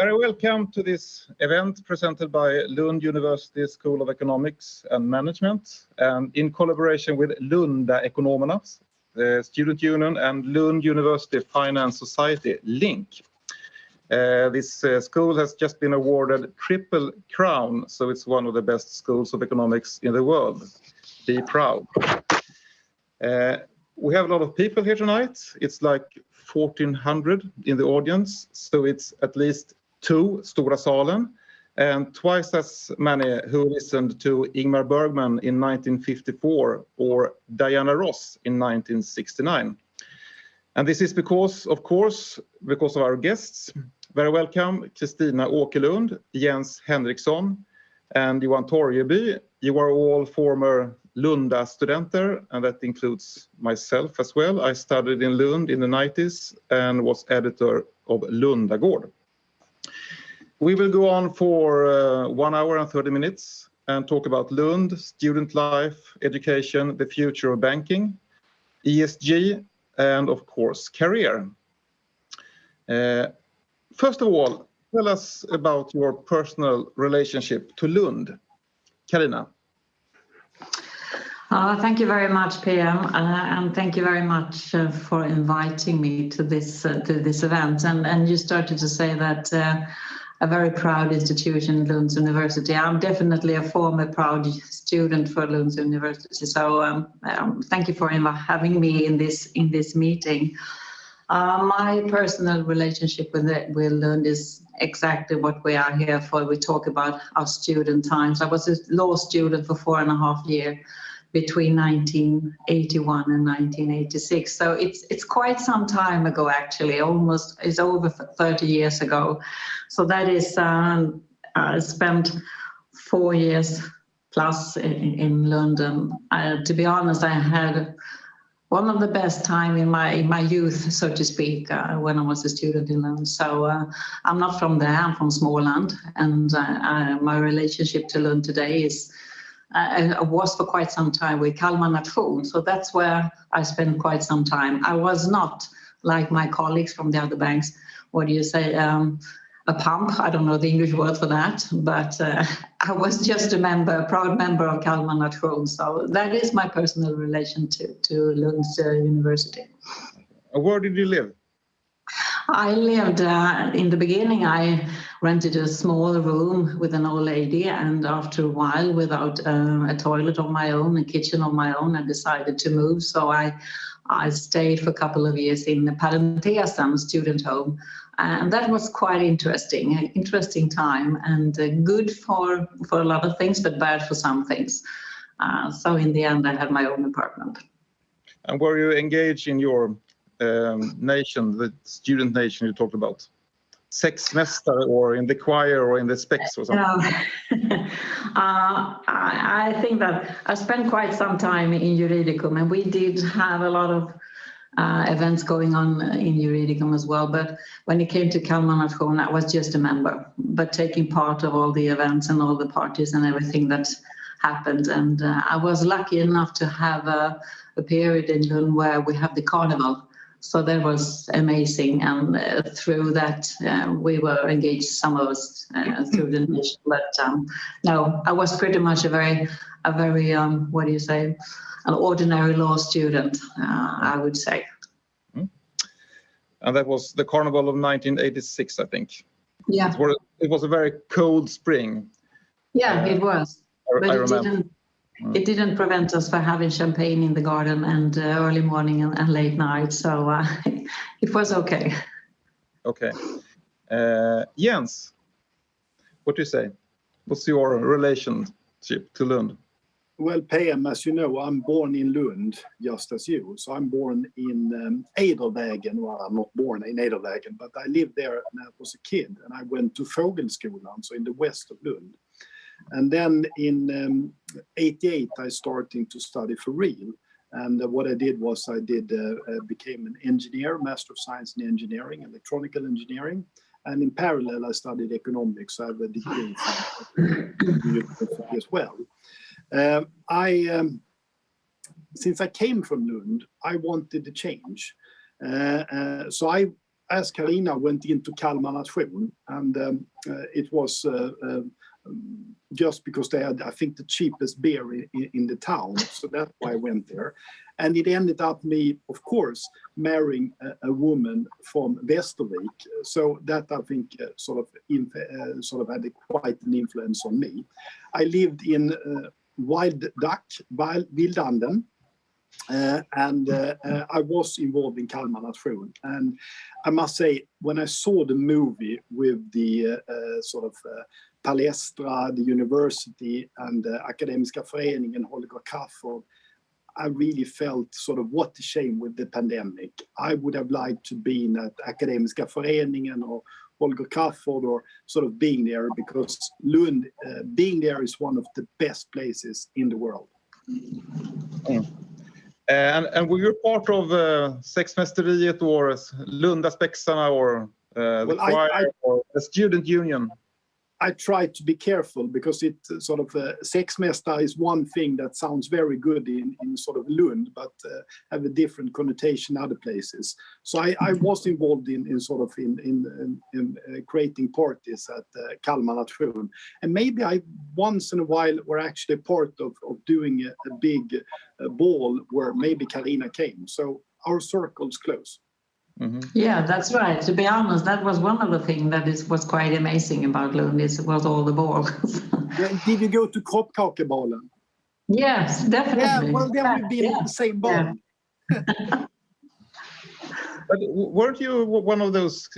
Very welcome to this event presented by Lund University School of Economics and Management, and in collaboration with Lund Ekonomerna, the Student Union, and Lund University Finance Society, LINK. This school has just been awarded Triple Crown, so it's one of the best schools of economics in the world. Be proud. We have a lot of people here tonight. It's like 1,400 in the audience, so it's at least 2 Stora Salen, and twice as many who listened to Ingmar Bergman in 1954 or Diana Ross in 1969. And this is because, of course, because of our guests. Very welcome, Kristina Åkerlund, Jens Henriksson, and Johan Torgeby. You are all former Lunda studenter, and that includes myself as well. I studied in Lund in the 90s and was editor of Lundagård. We will go on for 1 hour and 30 minutes and talk about Lund, student life, education, the future of banking, ESG, and of course, career. First of all, tell us about your personal relationship to Lund. Carina. Thank you very much, PM, and thank you very much for inviting me to this event. And you started to say that a very proud institution, Lund University. I'm definitely a former proud student for Lund University. So thank you for having me in this meeting. My personal relationship with Lund is exactly what we are here for. We talk about our student times. I was a law student for 4.5 years between 1981 and 1986. So it's quite some time ago, actually, it's over 30 years ago. So that is, I spent 4 years plus in London. To be honest, I had one of the best time in my youth, so to speak, when I was a student in Lund. So I'm not from there, I'm from Småland, and my relationship to Lund today is I was for quite some time with Kalmar Nation, so that's where I spent quite some time. I was not like my colleagues from the other banks, what do you say, a pump, I don't know the English word for that, but I was just a proud member of Kalmar Nation, so that is my personal relation to Lund University. Where did you live? I lived, in the beginning, I rented a small room with an old lady, and after a while, without a toilet of my own, a kitchen of my own, I decided to move. So I stayed for a couple of years in the Parentesen student home, and that was quite interesting, an interesting time, and good for a lot of things, but bad for some things. So in the end, I had my own apartment. And were you engaged in your nation, the student nation you talked about? Sexmästare, or in the choir, or in the specs or something? I think that I spent quite some time in Juridicum, and we did have a lot of events going on in Juridicum as well. But when it came to Kalmar Nation, I was just a member, but taking part of all the events and all the parties and everything that happened. And I was lucky enough to have a period in Lund where we have the carnival. So that was amazing, and through that we were engaged, some of us, through the nation. But no, I was pretty much a very what do you say, an ordinary law student, I would say. And that was the carnival of 1986, I think. Yeah. It was a very cold spring. Yeah, it was. But it didn't prevent us from having champagne in the garden and early morning and late night. So it was okay. Okay. Jens, what do you say? What's your relationship to Lund? Well, PM, as you know, I'm born in Lund, just as you. So I'm born in Edelvägen. Well, I'm not born in Edelvägen, but I lived there when I was a kid. And I went to Fågelskolan, so in the west of Lund. And then in 88, I started to study for real. And what I did was became an engineer, Master of Science in Engineering, Electronical Engineering. And in parallel, I studied economics. So I have a degree from university as well. Since I came from Lund, I wanted to change. So I as Carina, went into Kalmar Nation, and it was just because they had, I think, the cheapest beer in the town, so that's why I went there. And it ended up me, of course, marrying a woman from Västervik. So that, I think, sort of had quite an influence on me. I lived in Vildanden, and I was involved in Kalmar Nation. And I must say, when I saw the movie with the Palestra, the university, and Akademiska Föreningen, Holger Crafoord, I really felt sort of what a shame with the pandemic. I would have liked to be in that Akademiska Föreningen or Holger Crafoord, or sort of being there, because Lund, being there is one of the best places in the world. Mm. And were you part of Sexmästeriet or Lundaspexarna or the choir or the student union? I try to be careful, because it sort of Sexmästare is one thing that sounds very good in sort of Lund, but have a different connotation other places. So I was involved in creating parties at Kalmar Nation, and maybe I once in a while were actually part of doing a big ball where maybe Carina came. So our circle's close. Mm-hmm. Yeah, that's right. To be honest, that was one of the things that was quite amazing about Lund. It was all the balls. Did you go to Kroppkakebalen? Yes, definitely. Yeah, well, then we've been in the same ball. Yeah. But weren't you one of those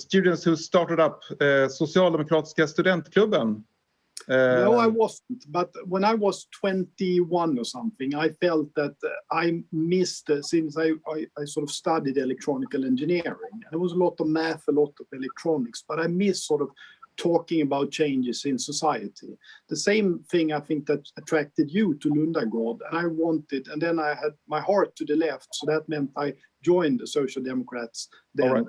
students who started up Socialdemokratiska studentklubben? No, I wasn't. But when I was 21 or something, I felt that I missed, since I sort of studied electronical engineering. There was a lot of math, a lot of electronics, but I missed sort of talking about changes in society. The same thing, I think, that attracted you to Lundagård, and I wanted, and then I had my heart to the left, so that meant I joined the Social Democrats then. Right.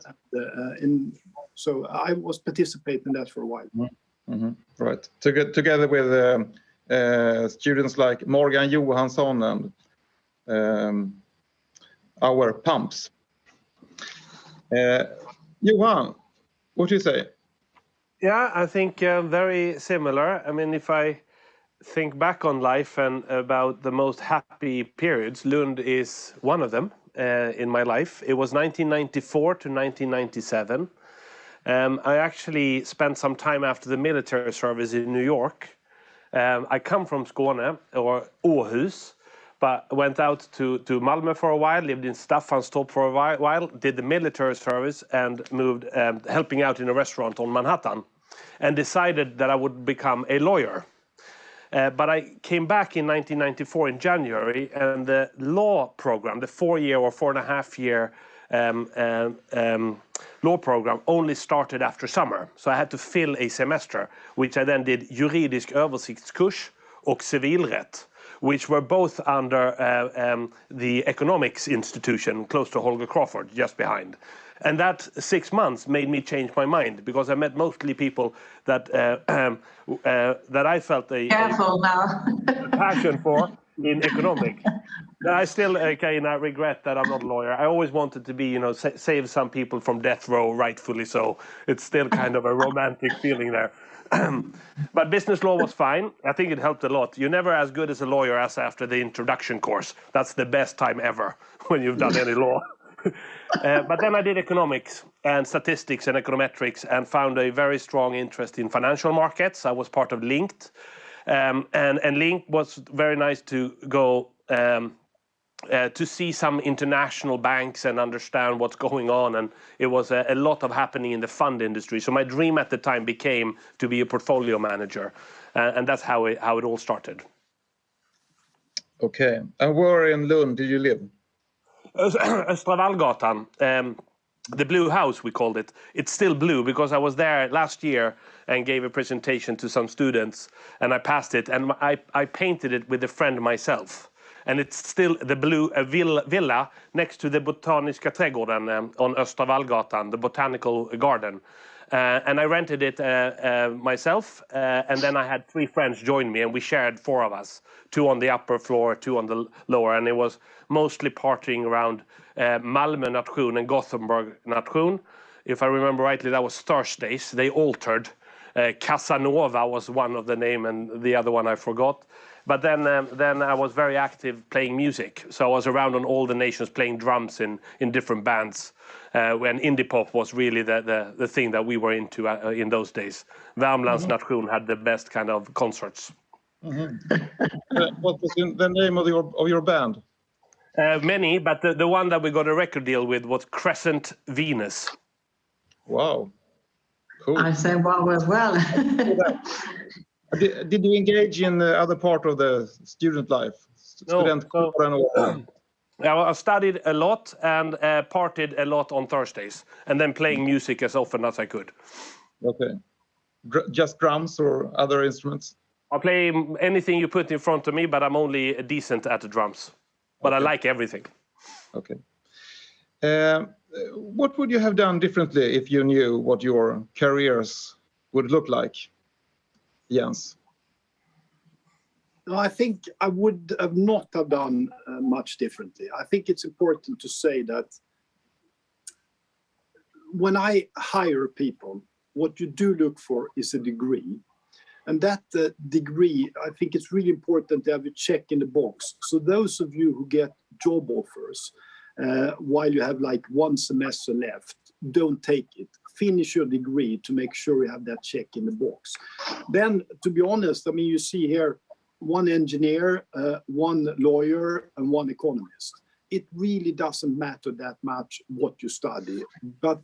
So I was participating in that for a while. Mm-hmm. Mm-hmm. Right. Together with students like Morgan Johansson and our pumps. Johan, what do you say? Yeah, I think very similar. I mean, if I think back on life and about the most happy periods, Lund is one of them in my life. It was 1994 to 1997. I actually spent some time after the military service in New York. I come from Skåne, or Åhus, but went out to Malmö for a while, lived in Staffanstorp for a while, did the military service, and moved helping out in a restaurant on Manhattan, and decided that I would become a lawyer. But I came back in 1994 in January, and the law program, the 4-year or 4.5-year law program, only started after summer. So I had to fill a semester, which I then did juridisk översiktskurs och civilrätt, which were both under the economics institution close to Holger Crafoord, just behind. And that 6 months made me change my mind, because I met mostly people that that I felt a passion for in economics. I still regret that I'm not a lawyer. I always wanted to be, save some people from death row, rightfully so. It's still kind of a romantic feeling there. But business law was fine. I think it helped a lot. You're never as good as a lawyer as after the introduction course. That's the best time ever when you've done any law. But then I did economics and statistics and econometrics, and found a very strong interest in financial markets. I was part of Linked, and Link was very nice to go to see some international banks and understand what's going on, and it was a lot of happening in the fund industry. So my dream at the time became to be a portfolio manager, and that's how it all started. Okay, and where in Lund did you live? Östra Vallgatan, the blue house we called it. It's still blue because I was there last year and gave a presentation to some students, and I passed it, and I painted it with a friend myself. And it's still the blue villa next to the Botaniska trädgården on Östra Vallgatan, the botanical garden. And I rented it myself, and then I had 3 friends join me, and we shared 4 of us, 2 on the upper floor, 2 on the lower, and it was mostly partying around Malmö nation and Gothenburg nation. if I remember rightly, that was Thursdays. They altered. Casanova was one of the name, and the other one I forgot. But then I was very active playing music. So I was around on all the nations playing drums in different bands. When indie pop was really the thing that we were into in those days. Värmlands Nation had the best kind of concerts. What was the name of your band? Many, but the one that we got a record deal with was Crescent Venus. Wow, cool. I say wow as well. Did you engage in the other part of the student life? I studied a lot and partied a lot on Thursdays, and then playing music as often as I could. Okay. Just drums or other instruments? I play anything you put in front of me, but I'm only decent at the drums. But I like everything. Okay. What would you have done differently if you knew what your careers would look like, Jens? No, I think I would have not have done much differently. I think it's important to say that when I hire people, what you do look for is a degree. And that degree, I think it's really important to have a check in the box. So those of you who get job offers while you have like one semester left, don't take it. Finish your degree to make sure you have that check in the box. Then, to be honest, I mean, you see here one engineer, one lawyer, and one economist. It really doesn't matter that much what you study, but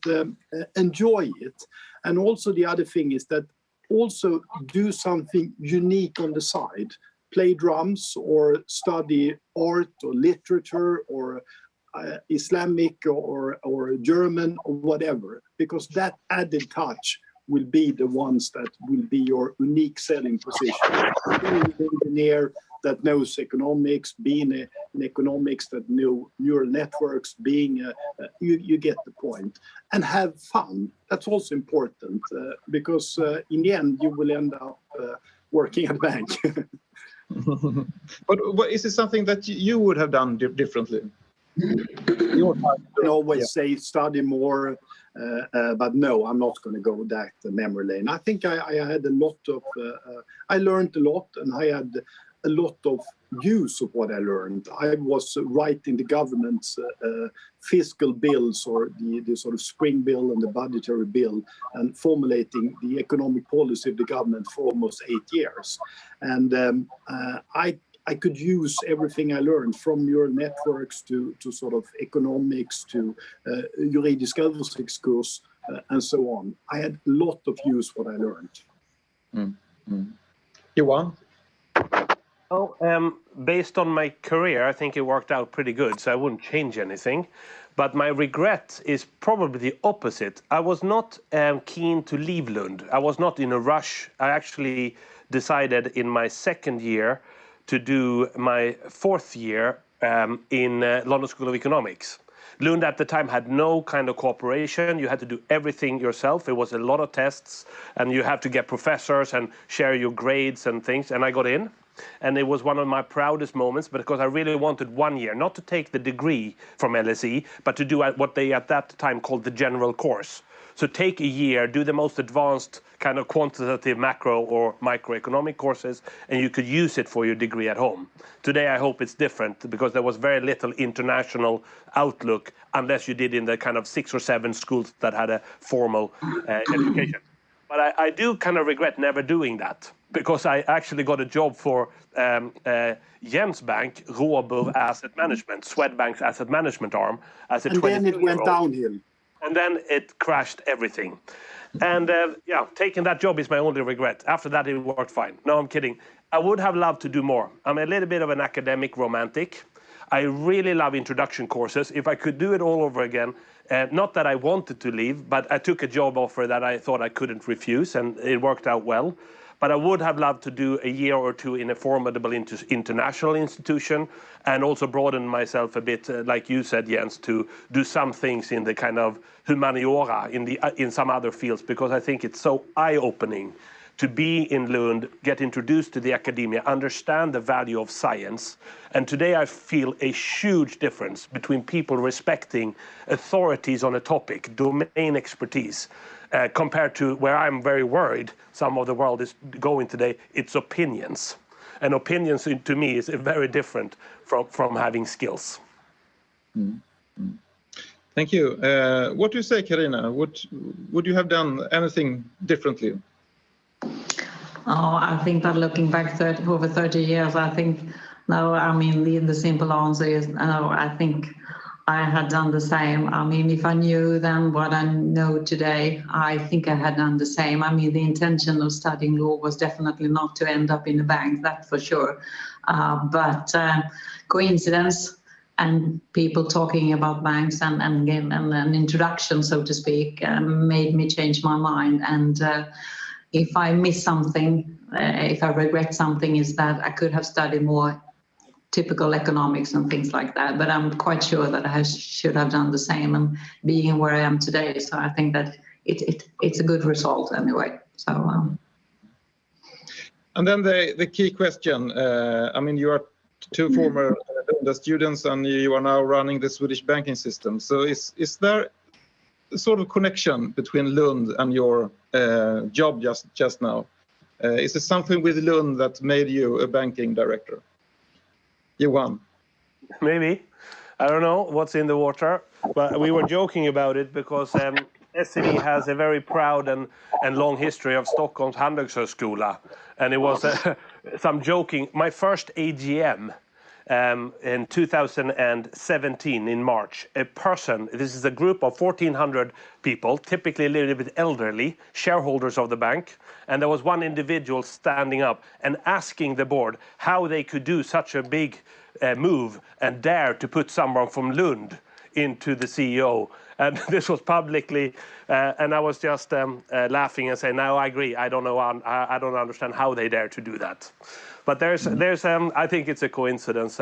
enjoy it. And also the other thing is that also do something unique on the side. Play drums or study art or literature or Islamic or German or whatever, because that added touch will be the ones that will be your unique selling position. Being an engineer that knows economics, being an economics that know neural networks, you get the point. And have fun. That's also important because in the end you will end up working at a bank. But is it something that you would have done differently? I always say study more, but no, I'm not going to go that memory lane. I think I had a lot of, I learned a lot, and I had a lot of use of what I learned. I was writing the government's fiscal bills, or the sort of spring bill and the budgetary bill, and formulating the economic policy of the government for almost 8 years. And I could use everything I learned, from neural networks to sort of economics to juridisk översiktskurs and so on. I had a lot of use what I learned. Johan? Based on my career, I think it worked out pretty good, so I wouldn't change anything. But my regret is probably the opposite. I was not keen to leave Lund. I was not in a rush. I actually decided in my second year to do my fourth year in London School of Economics. Lund at the time had no kind of cooperation. You had to do everything yourself. It was a lot of tests, and you had to get professors and share your grades and things. And I got in, and it was one of my proudest moments, because I really wanted 1 year, not to take the degree from LSE, but to do what they at that time called the general course. So take a year, do the most advanced kind of quantitative macro or microeconomic courses, and you could use it for your degree at home. Today, I hope it's different, because there was very little international outlook unless you did in the kind of 6 or 7 schools that had a formal education. But I do kind of regret never doing that, because I actually got a job for Jens Bank, Robur Asset Management, Swedbank's asset management arm, as a 22-year-old. And then it went downhill. And then it crashed everything. And taking that job is my only regret. After that, it worked fine. No, I'm kidding. I would have loved to do more. I'm a little bit of an academic romantic. I really love introduction courses. If I could do it all over again, not that I wanted to leave, but I took a job offer that I thought I couldn't refuse, and it worked out well. But I would have loved to do a year or two in a formidable international institution, and also broaden myself a bit, like you said, Jens, to do some things in the kind of humaniora, in some other fields, because I think it's so eye-opening to be in Lund, get introduced to the academia, understand the value of science. And today I feel a huge difference between people respecting authorities on a topic, domain expertise, compared to where I'm very worried some of the world is going today, it's opinions. And opinions to me is very different from having skills. Thank you. What do you say, Carina? Would you have done anything differently? Oh, I think that looking back over 30 years, I think, no, I mean, the simple answer is no, I think I had done the same. I mean, if I knew then what I know today, I think I had done the same. I mean, the intention of studying law was definitely not to end up in a bank, that's for sure. But coincidence and people talking about banks and an introduction, so to speak, made me change my mind. And if I miss something, if I regret something, is that I could have studied more typical economics and things like that. But I'm quite sure that I should have done the same and being where I am today. So I think that it's a good result anyway. So. And then the key question. I mean, you are two former students, and you are now running the Swedish banking system. So is there a sort of connection between Lund and your job just now? Is it something with Lund that made you a banking director? Johan? Maybe. I don't know what's in the water, but we were joking about it because SEB has a very proud and long history of Stockholm's Handelshögskola. And it was some joking. My first AGM in 2017 in March, this is a group of 1,400 people, typically a little bit elderly, shareholders of the bank. And there was one individual standing up and asking the board how they could do such a big move and dare to put someone from Lund into the CEO. And this was publicly, and I was just laughing and saying, no, I agree. I don't know. I don't understand how they dare to do that. But there's I think it's a coincidence,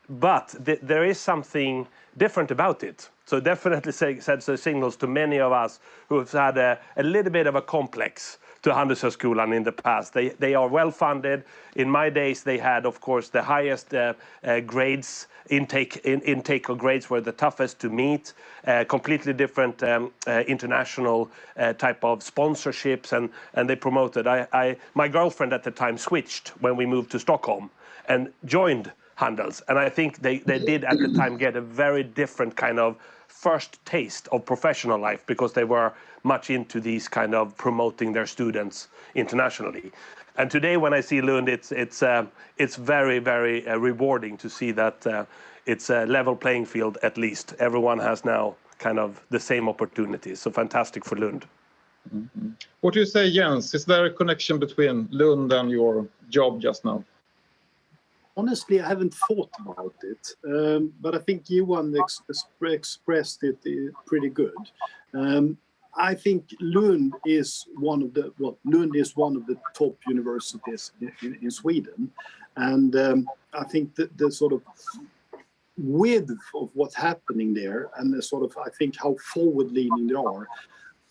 but there is something different about it. So definitely sends the signals to many of us who have had a little bit of a complex to Handelshögskolan in the past. They are well funded. In my days, they had, of course, the highest grades. Intake of grades were the toughest to meet. Completely different international type of sponsorships, and they promoted. My girlfriend at the time switched when we moved to Stockholm and joined Handels, and I think they did at the time get a very different kind of first taste of professional life because they were much into these kind of promoting their students internationally. And today when I see Lund, it's very, very rewarding to see that it's a level playing field at least. Everyone has now kind of the same opportunities. So fantastic for Lund. Mm-hmm. What do you say, Jens? Is there a connection between Lund and your job just now? Honestly, I haven't thought about it, but I think Johan expressed it pretty good. I think Lund is one of the top universities in Sweden, and I think the sort of width of what's happening there, and the sort of I think how forward-leaning they are.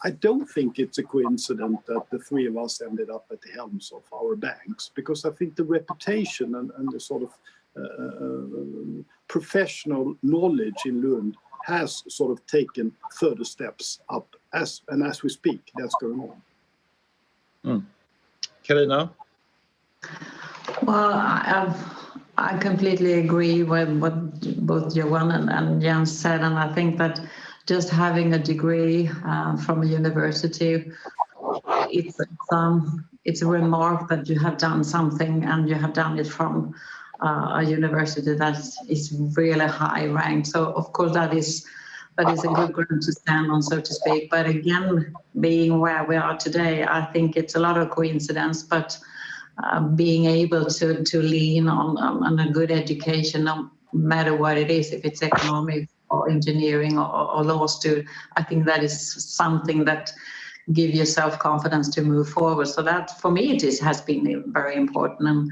I don't think it's a coincidence that the three of us ended up at the helms of our banks, because I think the reputation and the sort of professional knowledge in Lund has sort of taken further steps up as we speak, that's going on. Carina? Well, I completely agree with what both Johan and Jens said, and I think that just having a degree from a university, it's a remark that you have done something and you have done it from a university that is really high ranked. So of course that is a good ground to stand on, so to speak. But again, being where we are today, I think it's a lot of coincidence, but being able to lean on a good education, no matter what it is, if it's economics or engineering or law student, I think that is something that give you self-confidence to move forward. So that, for me, has been very important.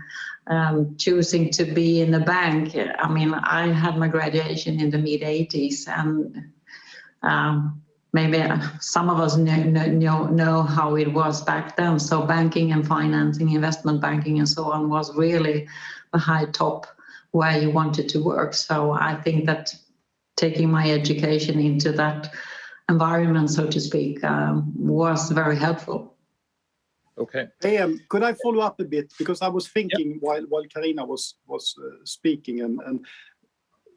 And choosing to be in a bank, I mean, I had my graduation in the mid-'80s, and maybe some of us know how it was back then. So banking and financing, investment banking and so on was really the high top where you wanted to work. So I think that taking my education into that environment, so to speak, was very helpful. Okay. Could I follow up a bit? Because I was thinking while Carina was speaking, and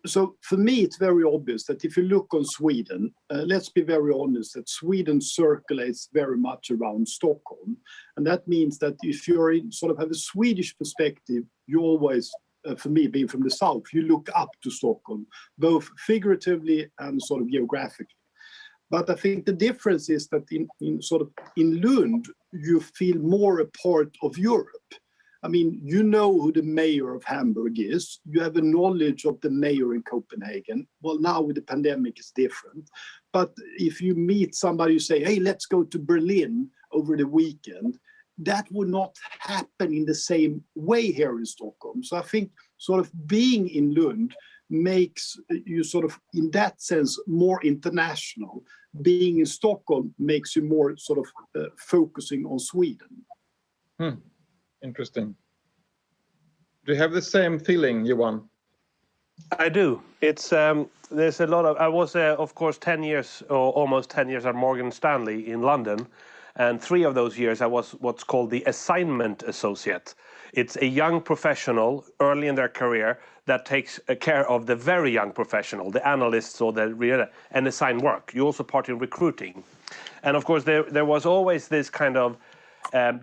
so for me it's very obvious that if you look on Sweden, let's be very honest, that Sweden circulates very much around Stockholm, and that means that if you're in sort of have a Swedish perspective, you always, for me being from the south, you look up to Stockholm, both figuratively and sort of geographically. But I think the difference is that in Lund, you feel more a part of Europe. I mean, you know who the mayor of Hamburg is. You have a knowledge of the mayor in Copenhagen. Well, now with the pandemic, it's different. But if you meet somebody, you say, hey, let's go to Berlin over the weekend, that would not happen in the same way here in Stockholm. So I think sort of being in Lund makes you sort of, in that sense, more international. Being in Stockholm makes you more sort of focusing on Sweden. Interesting. Do you have the same feeling, Johan? I do. It's there's a lot of. I was of course 10 years or almost 10 years at Morgan Stanley in London, and 3 of those years I was what's called the assignment associate. It's a young professional early in their career that takes care of the very young professional, the analysts or and assign work. You also part in recruiting, and of course there was always this kind of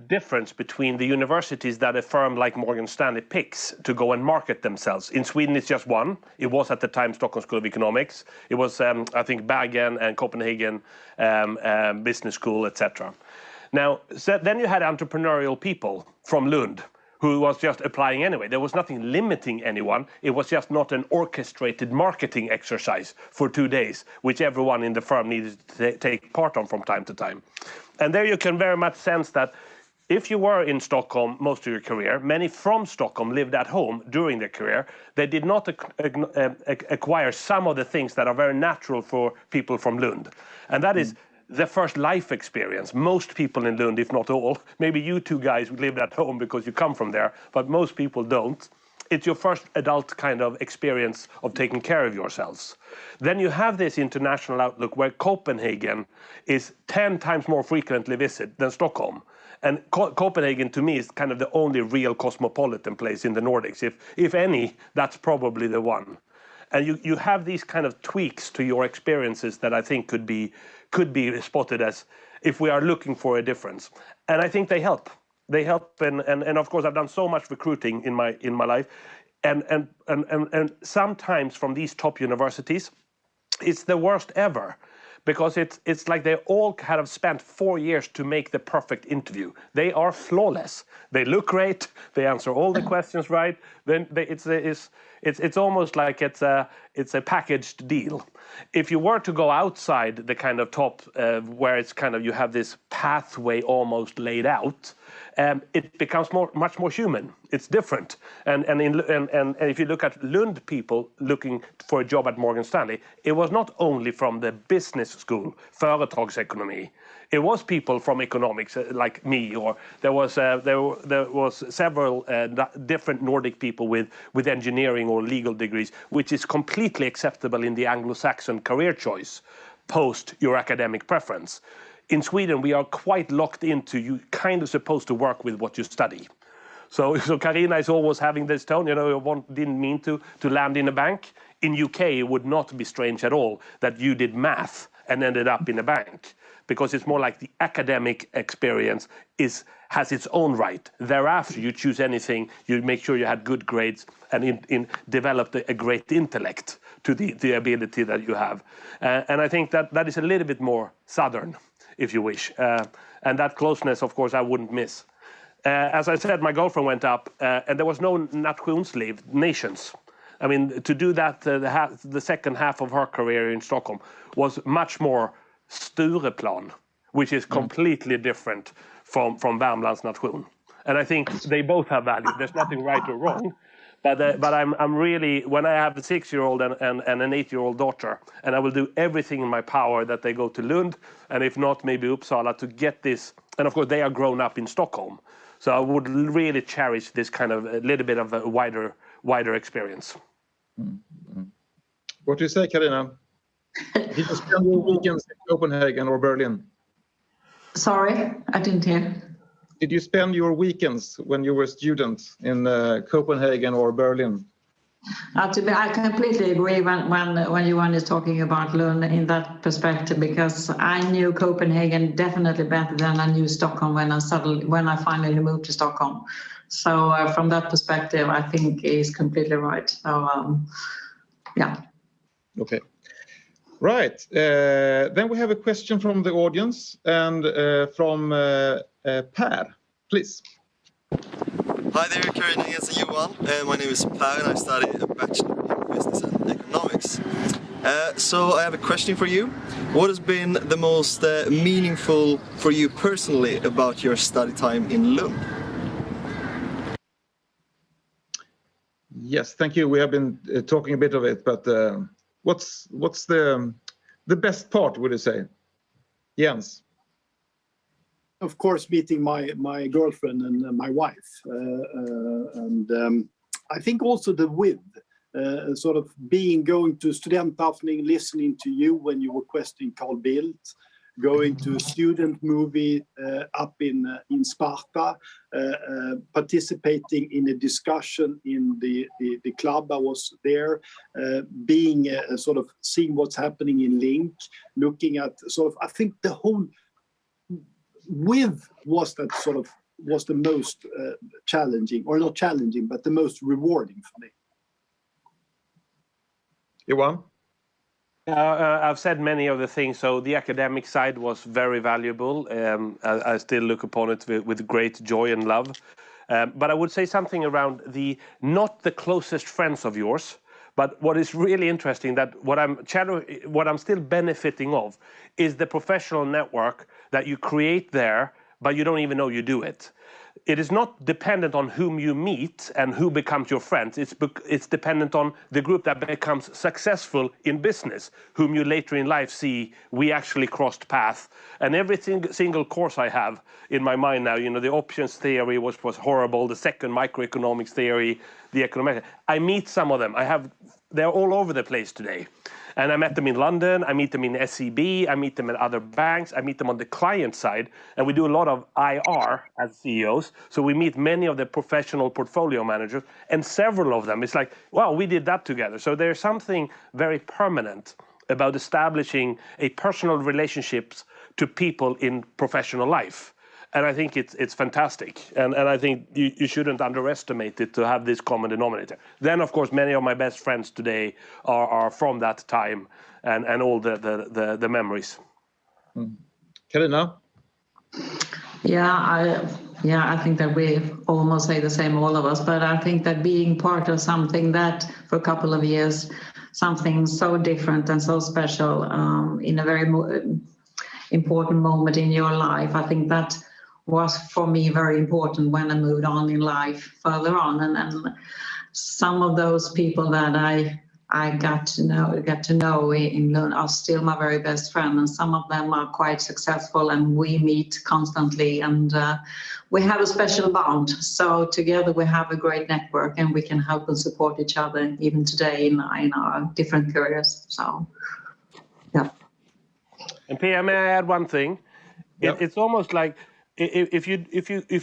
difference between the universities that a firm like Morgan Stanley picks to go and market themselves. In Sweden, it's just one. It was at the time Stockholm School of Economics. It was, I think, Bergen and Copenhagen Business School, etc. Now, so then you had entrepreneurial people from Lund who was just applying anyway. There was nothing limiting anyone. It was just not an orchestrated marketing exercise for 2 days, which everyone in the firm needed to take part on from time to time. And there you can very much sense that if you were in Stockholm most of your career, many from Stockholm lived at home during their career. They did not acquire some of the things that are very natural for people from Lund. And that is the first life experience. Most people in Lund, if not all, maybe you 2 guys lived at home because you come from there, but most people don't. It's your first adult kind of experience of taking care of yourselves. Then you have this international outlook where Copenhagen is 10 times more frequently visited than Stockholm. And Copenhagen, to me, is kind of the only real cosmopolitan place in the Nordics. If any, that's probably the one. And you have these kind of tweaks to your experiences that I think could be spotted as if we are looking for a difference. And I think they help. They help, and of course I've done so much recruiting in my life, and sometimes from these top universities, it's the worst ever, because it's like they all kind of spent 4 years to make the perfect interview. They are flawless. They look great. They answer all the questions right. Then it's almost like it's a packaged deal. If you were to go outside the kind of top where it's kind of you have this pathway almost laid out, it becomes much more human. It's different. And if you look at Lund people looking for a job at Morgan Stanley, it was not only from the business school, företagsekonomi. It was people from economics like me, or there was several different Nordic people with engineering or legal degrees, which is completely acceptable in the Anglo-Saxon career choice post your academic preference. In Sweden, we are quite locked into you kind of supposed to work with what you study. So Carina is always having this tone, didn't mean to land in a bank. In UK, it would not be strange at all that you did math and ended up in a bank, because it's more like the academic experience has its own right. Thereafter, you choose anything, you make sure you had good grades and developed a great intellect to the ability that you have. And I think that is a little bit more southern, if you wish. And that closeness, of course, I wouldn't miss. As I said, my girlfriend went up, and there was no nationsliv, nations. I mean, to do that, the second half of her career in Stockholm was much more Stureplan, which is completely different from Värmlands nation. And I think they both have value. There's nothing right or wrong, But I'm really, when I have the 6-year-old and an 8-year-old daughter, and I will do everything in my power that they go to Lund, and if not, maybe Uppsala, to get this. And of course, they are grown up in Stockholm, so I would really cherish this kind of a little bit of a wider experience. What do you say, Carina? Did you spend your weekends in Copenhagen or Berlin? Sorry, I didn't hear. Did you spend your weekends when you were a student in Copenhagen or Berlin? I completely agree when Johan is talking about Lund in that perspective, because I knew Copenhagen definitely better than I knew Stockholm when I finally moved to Stockholm. So from that perspective, I think he's completely right. So yeah. Okay. Right. Then we have a question from the audience and from Per, please. Hi there, Carina and Johan. My name is Per and I study a Bachelor in Business and Economics. So I have a question for you. What has been the most meaningful for you personally about your study time in Lund? Yes, thank you. We have been talking a bit of it, but what's the best part, would you say? Jens? Of course, meeting my girlfriend and my wife, and I think also the sort of going to Studentafton, listening to you when you were questioning Carl Bildt, going to a student movie up in Sparta, participating in a discussion in the club I was there, being sort of seeing what's happening in Link, looking at sort of, I think the whole was the most challenging, or not challenging, but the most rewarding for me. Johan? I've said many of the things. So the academic side was very valuable. I still look upon it with great joy and love. But I would say something around not the closest friends of yours, but what is really interesting, that what I'm still benefiting of is the professional network that you create there, but you don't even know you do it. It is not dependent on whom you meet and who becomes your friends. It's dependent on the group that becomes successful in business, whom you later in life see we actually crossed paths. And every single course I have in my mind now, the options theory was horrible, the second microeconomics theory, the economic. I meet some of them. They're all over the place today. And I met them in London, I meet them in SEB, I meet them at other banks, I meet them on the client side, and we do a lot of IR as CEOs. So we meet many of the professional portfolio managers, and several of them, it's like, wow, we did that together. So there's something very permanent about establishing a personal relationships to people in professional life. And I think it's fantastic. And I think you shouldn't underestimate it to have this common denominator. Then, of course, many of my best friends today are from that time and all the memories. Carina? I think that we almost say the same, all of us. But I think that being part of something that for a couple of years, something so different and so special in a very important moment in your life, I think that was for me very important when I moved on in life further on, and some of those people that I got to know in Lund are still my very best friend, and some of them are quite successful, and we meet constantly, and we have a special bond. So together we have a great network, and we can help and support each other even today in our different careers. So yeah. And Pia, may I add one thing? Yep. It's almost like if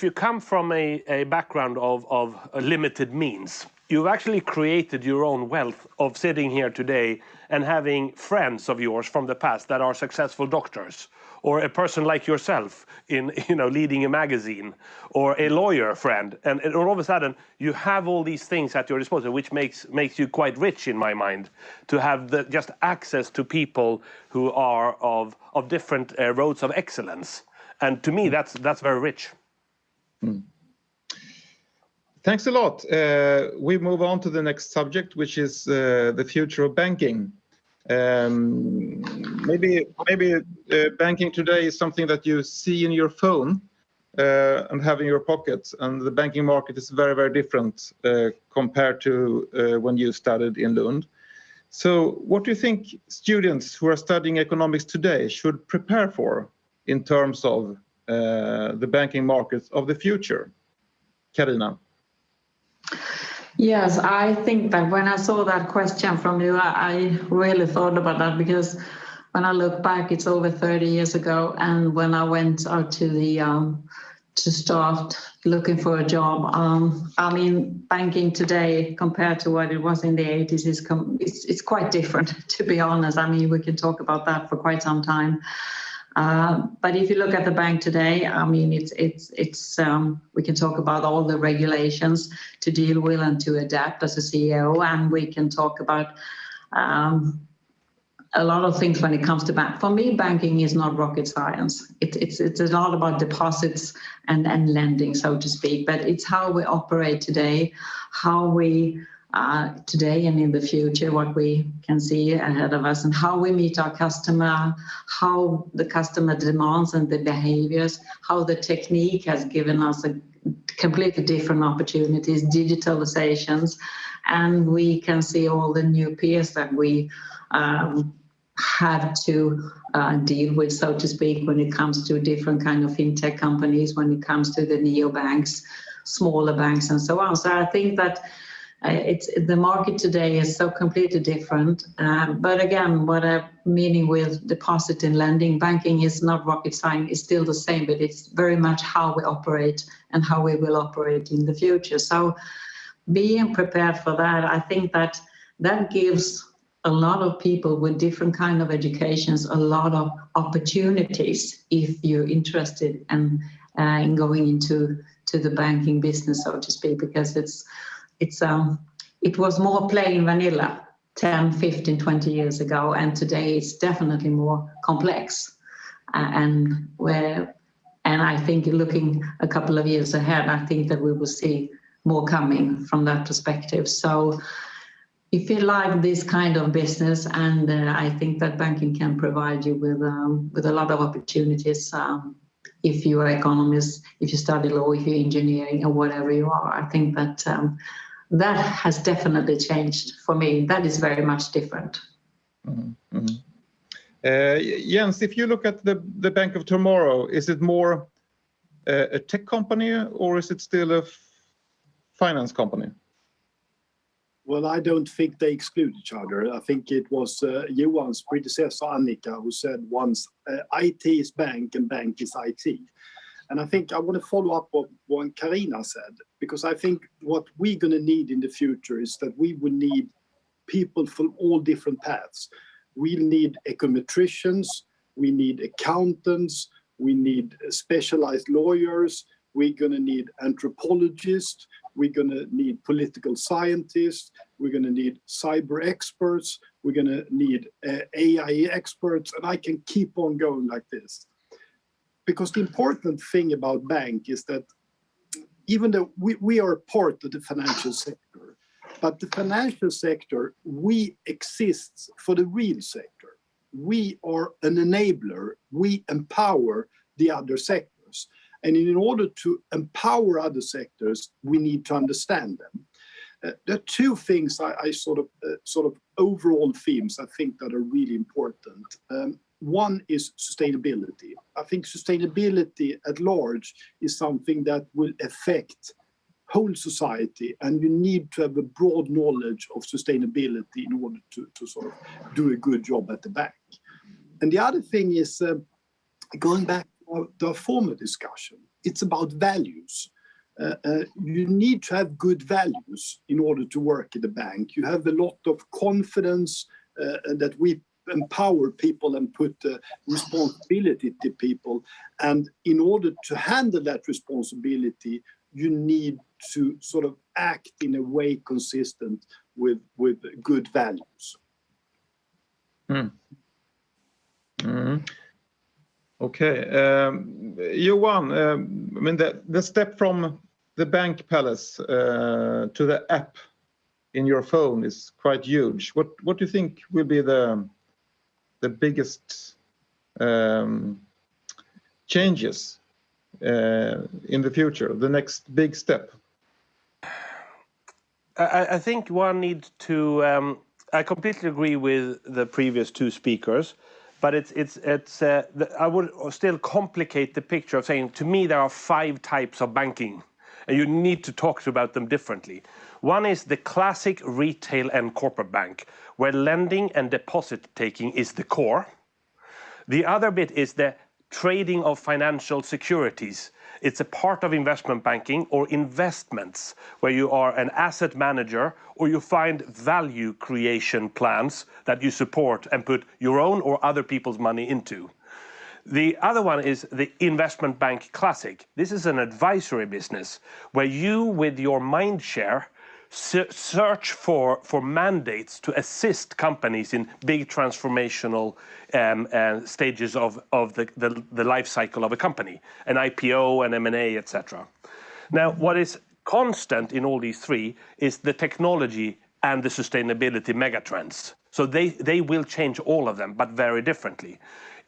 you come from a background of limited means, you've actually created your own wealth of sitting here today and having friends of yours from the past that are successful doctors, or a person like yourself in leading a magazine, or a lawyer friend, and all of a sudden you have all these things at your disposal, which makes you quite rich in my mind, to have just access to people who are of different roads of excellence. And to me, that's very rich. Thanks a lot. We move on to the next subject, which is the future of banking. Maybe banking today is something that you see in your phone, and have in your pocket, and the banking market is very, very different compared to when you studied in Lund. So what do you think students who are studying economics today should prepare for in terms of the banking markets of the future? Carina? Yes, I think that when I saw that question from you, I really thought about that, because when I look back, it's over 30 years ago, and when I went out to the to start looking for a job, I mean, banking today compared to what it was in the 80s it's quite different, to be honest. I mean, we can talk about that for quite some time. But if you look at the bank today, I mean, we can talk about all the regulations to deal with and to adapt as a CEO, and we can talk about a lot of things when it comes to bank. For me, banking is not rocket science. It's a lot about deposits and lending, so to speak. But it's how we operate today, how we today and in the future, what we can see ahead of us, and how we meet our customer, how the customer demands and the behaviors, how the technique has given us a completely different opportunities, digitalizations, and we can see all the new peers that we have to deal with, so to speak, when it comes to different kind of fintech companies, when it comes to the neobanks, smaller banks, and so on. So I think that the market today is so completely different. But again, what I'm meaning with deposit and lending, banking is not rocket science, it's still the same, but it's very much how we operate and how we will operate in the future. So being prepared for that, I think that gives a lot of people with different kind of educations a lot of opportunities if you're interested in going into the banking business, so to speak, because it was more plain vanilla 10, 15, 20 years ago, and today it's definitely more complex. And I think looking a couple of years ahead, I think that we will see more coming from that perspective. So if you like this kind of business, and I think that banking can provide you with a lot of opportunities. If you are economist, if you study law, if you're engineering, or whatever you are, I think that that has definitely changed for me. That is very much different. Mm-hmm. Jens, if you look at the bank of tomorrow, is it more a tech company, or is it still a finance company? Well, I don't think they exclude each other. I think it was Johan's predecessor, Annika, who said once, IT is bank and bank is IT. And I think I want to follow up on what Carina said, because I think what we're going to need in the future is that we will need people from all different paths. We need econometricians, we need accountants, we need specialized lawyers, we're going to need anthropologists, we're going to need political scientists, we're going to need cyber experts, we're going to need AI experts, and I can keep on going like this. Because the important thing about bank is that even though we are part of the financial sector, but the financial sector, we exist for the real sector. We are an enabler, we empower the other sectors. And in order to empower other sectors, we need to understand them. There are two things I sort of overall themes I think that are really important. One is sustainability. I think sustainability at large is something that will affect whole society, and you need to have a broad knowledge of sustainability in order to sort of do a good job at the bank. And the other thing is, going back to the former discussion, it's about values. You need to have good values in order to work in the bank. You have a lot of confidence that we empower people and put responsibility to people. And in order to handle that responsibility, you need to sort of act in a way consistent with good values. Mm. Mm. Okay, Johan, I mean the step from the bank palace to the app in your phone is quite huge. What do you think will be the biggest changes in the future, the next big step? I think one needs to. I completely agree with the previous two speakers, but I would still complicate the picture of saying, to me, there are 5 types of banking, and you need to talk about them differently. One is the classic retail and corporate bank, where lending and deposit taking is the core. The other bit is the trading of financial securities. It's a part of investment banking or investments, where you are an asset manager or you find value creation plans that you support and put your own or other people's money into. The other one is the investment bank classic. This is an advisory business where you, with your mind share, search for mandates to assist companies in big transformational stages of the life cycle of a company, an IPO, an M&A, etc. Now, what is constant in all these 3 is the technology and the sustainability megatrends. So they will change all of them, but very differently.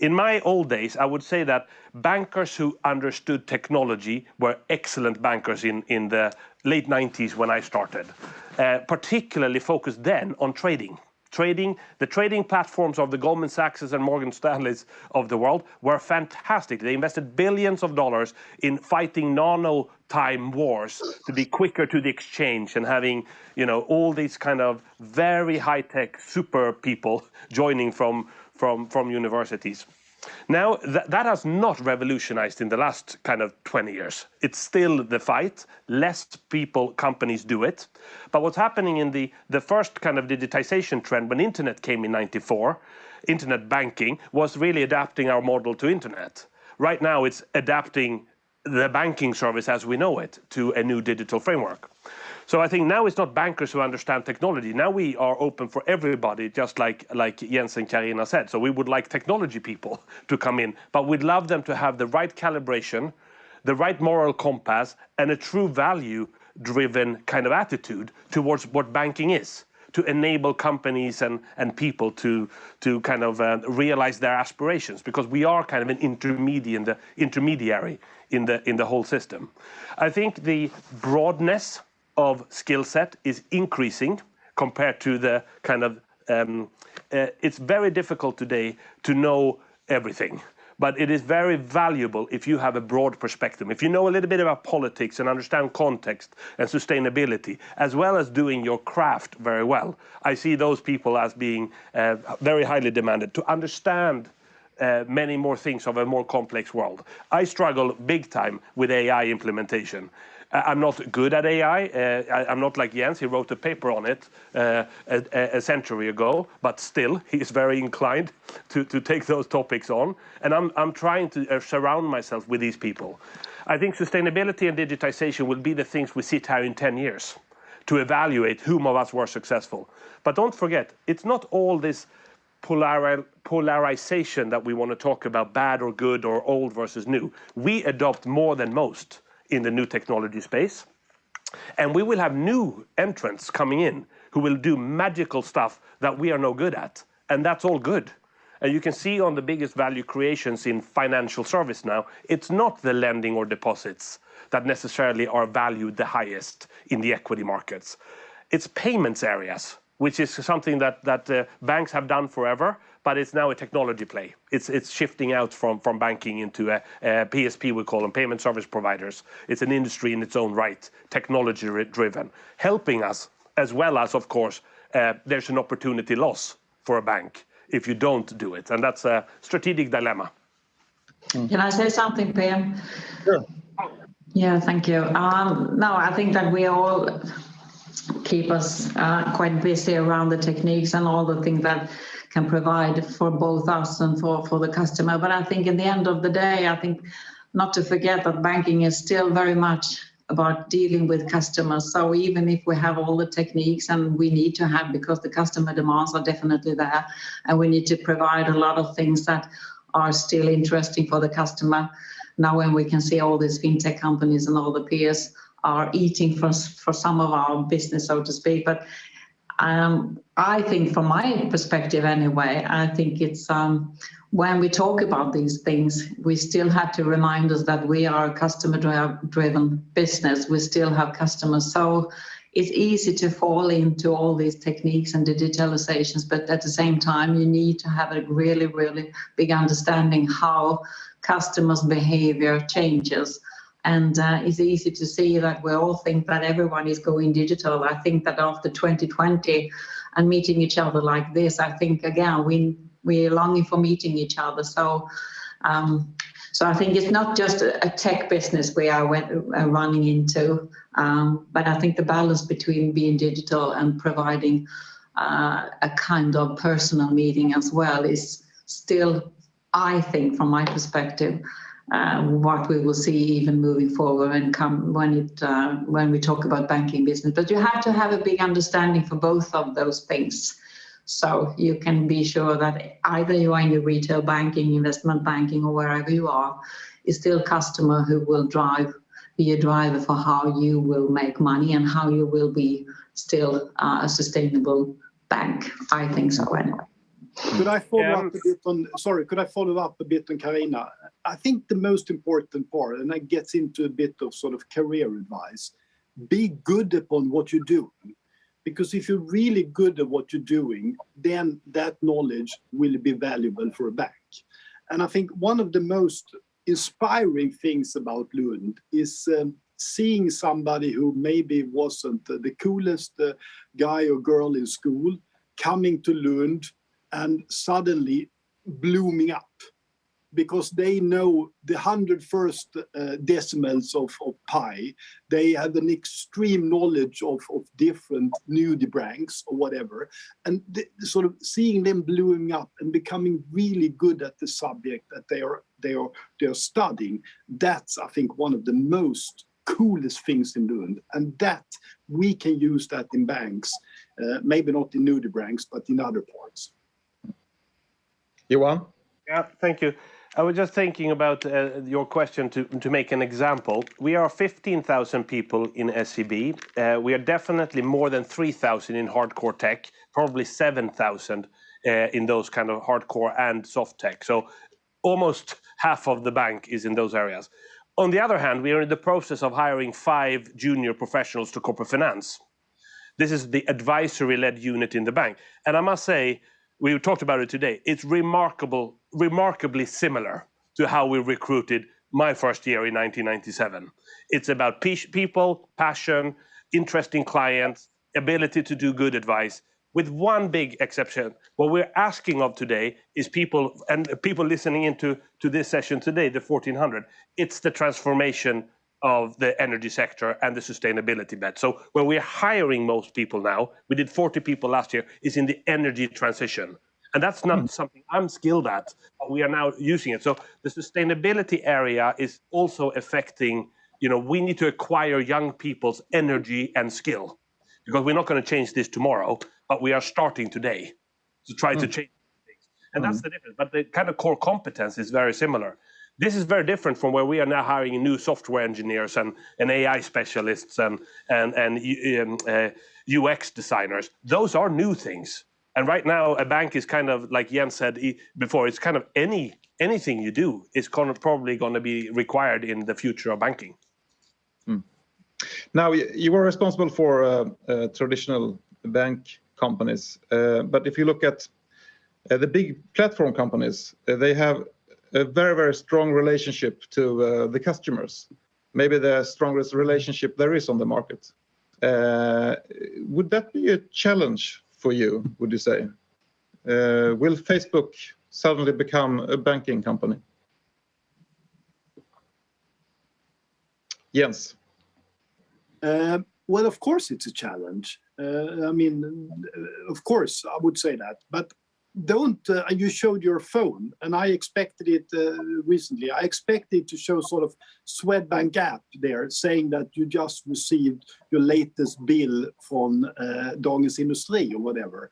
In my old days, I would say that bankers who understood technology were excellent bankers in the late 90s when I started, particularly focused then on trading. The trading platforms of the Goldman Sachs and Morgan Stanleys of the world were fantastic. They invested billions of dollars in fighting nano-time wars to be quicker to the exchange and having, all these kind of very high-tech super people joining from universities. Now, that has not revolutionized in the last kind of 20 years. It's still the fight. Less companies do it. But what's happening in the first kind of digitization trend when internet came in 94, internet banking, was really adapting our model to internet. Right now, it's adapting the banking service as we know it to a new digital framework. So I think now it's not bankers who understand technology. Now we are open for everybody, just like Jens and Carina said. So we would like technology people to come in, but we'd love them to have the right calibration, the right moral compass, and a true value-driven kind of attitude towards what banking is, to enable companies and people to kind of realize their aspirations, because we are kind of an intermediary in the whole system. I think the broadness of skill set is increasing compared to the kind of it's very difficult today to know everything, but it is very valuable if you have a broad perspective, if you know a little bit about politics and understand context and sustainability, as well as doing your craft very well. I see those people as being very highly demanded to understand many more things of a more complex world. I struggle big time with AI implementation. I'm not good at AI. I'm not like Jens. He wrote a paper on it a century ago, but still, he's very inclined to take those topics on. And I'm trying to surround myself with these people. I think sustainability and digitization will be the things we sit here in 10 years to evaluate whom of us were successful. But don't forget, it's not all this polarization that we want to talk about, bad or good or old versus new. We adopt more than most in the new technology space. And we will have new entrants coming in who will do magical stuff that we are no good at. And that's all good. And you can see on the biggest value creations in financial service now, it's not the lending or deposits that necessarily are valued the highest in the equity markets. It's payments areas, which is something that banks have done forever, but it's now a technology play. It's shifting out from banking into a PSP, we call them, payment service providers. It's an industry in its own right, technology-driven, helping us, as well as, of course, there's an opportunity loss for a bank if you don't do it. And that's a strategic dilemma. Can I say something, PM? Sure. Yeah, thank you. No, I think that we all keep us quite busy around the techniques and all the things that can provide for both us and for the customer. But I think in the end of the day, I think not to forget that banking is still very much about dealing with customers. So even if we have all the techniques, and we need to have, because the customer demands are definitely there, and we need to provide a lot of things that are still interesting for the customer. Now when we can see all these fintech companies and all the peers are eating for some of our business, so to speak. But I think from my perspective anyway, I think it's when we talk about these things, we still have to remind us that we are a customer-driven business. We still have customers. So it's easy to fall into all these techniques and digitalizations, but at the same time, you need to have a really, really big understanding how customers' behavior changes. And it's easy to see that we all think that everyone is going digital. I think that after 2020 and meeting each other like this, I think, again, we're longing for meeting each other. So I think it's not just a tech business we are running into, but I think the balance between being digital and providing a kind of personal meeting as well is still, I think, from my perspective, what we will see even moving forward when we talk about banking business. But you have to have a big understanding for both of those things. So you can be sure that either you are in the retail banking, investment banking, or wherever you are, is still customer who will be a driver for how you will make money and how you will be still a sustainable bank. I think so anyway. Could I follow up a bit on? Sorry, could I follow up a bit on Carina? I think the most important part, and that gets into a bit of sort of career advice: be good upon what you do. Because if you're really good at what you're doing, then that knowledge will be valuable for a bank. And I think one of the most inspiring things about Lund is seeing somebody who maybe wasn't the coolest guy or girl in school coming to Lund and suddenly blooming up, because they know the 101st decimals of pi. They have an extreme knowledge of different nudibranchs or whatever, and sort of seeing them blooming up and becoming really good at the subject that they are studying. That's, I think, one of the most coolest things in Lund, and that we can use that in banks, maybe not in nudibranchs, but in other parts. Johan? Yeah, thank you. I was just thinking about your question to make an example. We are 15,000 people in SEB. We are definitely more than 3,000 in hardcore tech, probably 7,000 in those kind of hardcore and soft tech. So almost half of the bank is in those areas. On the other hand, we are in the process of hiring 5 junior professionals to corporate finance. This is the advisory-led unit in the bank. And I must say, we talked about it today, it's remarkably similar to how we recruited my first year in 1997. It's about people, passion, interesting clients, ability to do good advice, with one big exception. What we're asking of today is people, and people listening into this session today, the 1400, it's the transformation of the energy sector and the sustainability bet. So when we're hiring most people now, we did 40 people last year, is in the energy transition. And that's not something I'm skilled at, but we are now using it. So the sustainability area is also affecting, we need to acquire young people's energy and skill, because we're not going to change this tomorrow, but we are starting today to try to change things. And that's the difference. But the kind of core competence is very similar. This is very different from where we are now hiring new software engineers and AI specialists and UX designers. Those are new things. And right now, a bank is kind of, like Jens said before, it's kind of anything you do is probably going to be required in the future of banking. Now, you were responsible for traditional bank companies, but if you look at the big platform companies, they have a very, very strong relationship to the customers, maybe the strongest relationship there is on the market. Would that be a challenge for you, would you say? Will Facebook suddenly become a banking company? Jens? Well, of course it's a challenge. Of course, I would say that. But you showed your phone, and I expected it recently. I expected to show sort of Swedbank app there saying that you just received your latest bill from Dagens Industri or whatever.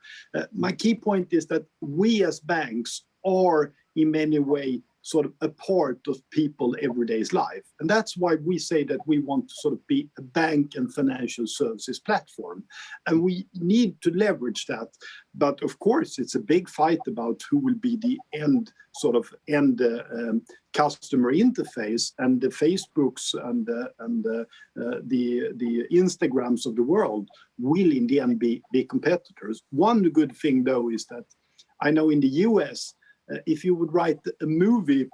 My key point is that we as banks are in many ways sort of a part of people everyday's life. And that's why we say that we want to sort of be a bank and financial services platform. And we need to leverage that. But of course, it's a big fight about who will be the end customer interface, and the Facebooks and the Instagrams of the world will in the end be competitors. One good thing though is that I know in the US, if you would write a movie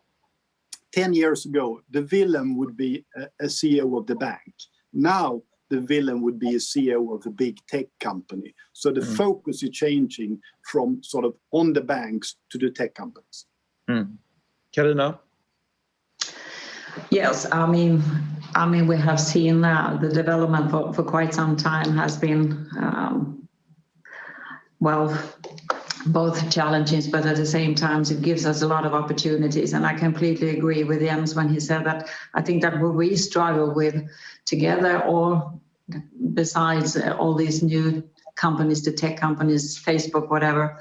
10 years ago, the villain would be a CEO of the bank. Now the villain would be a CEO of a big tech company. So the focus is changing from sort of on the banks to the tech companies. Carina? Yes, I mean, we have seen the development for quite some time has been, both challenges, but at the same time, it gives us a lot of opportunities. And I completely agree with Jens when he said that I think that what we struggle with together, or besides all these new companies, the tech companies, Facebook, whatever,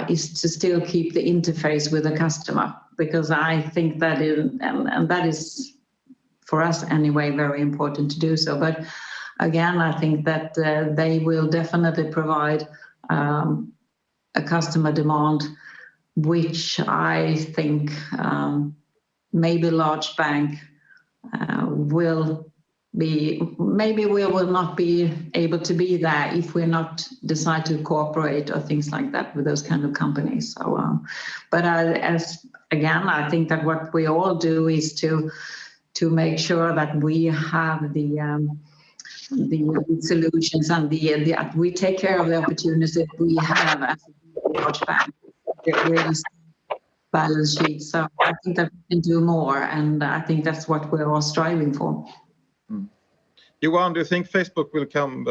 is to still keep the interface with the customer. Because I think that and that is, for us anyway, very important to do so. But again, I think that they will definitely provide a customer demand, which I think maybe large bank will be, maybe we will not be able to be there if we're not decide to cooperate or things like that with those kind of companies. So, but I think that what we all do is to make sure that we have the solutions and we take care of the opportunities that we have as a large bank. Really balance sheet. So I think that we can do more, and I think that's what we're all striving for. Johan, do you think Facebook will become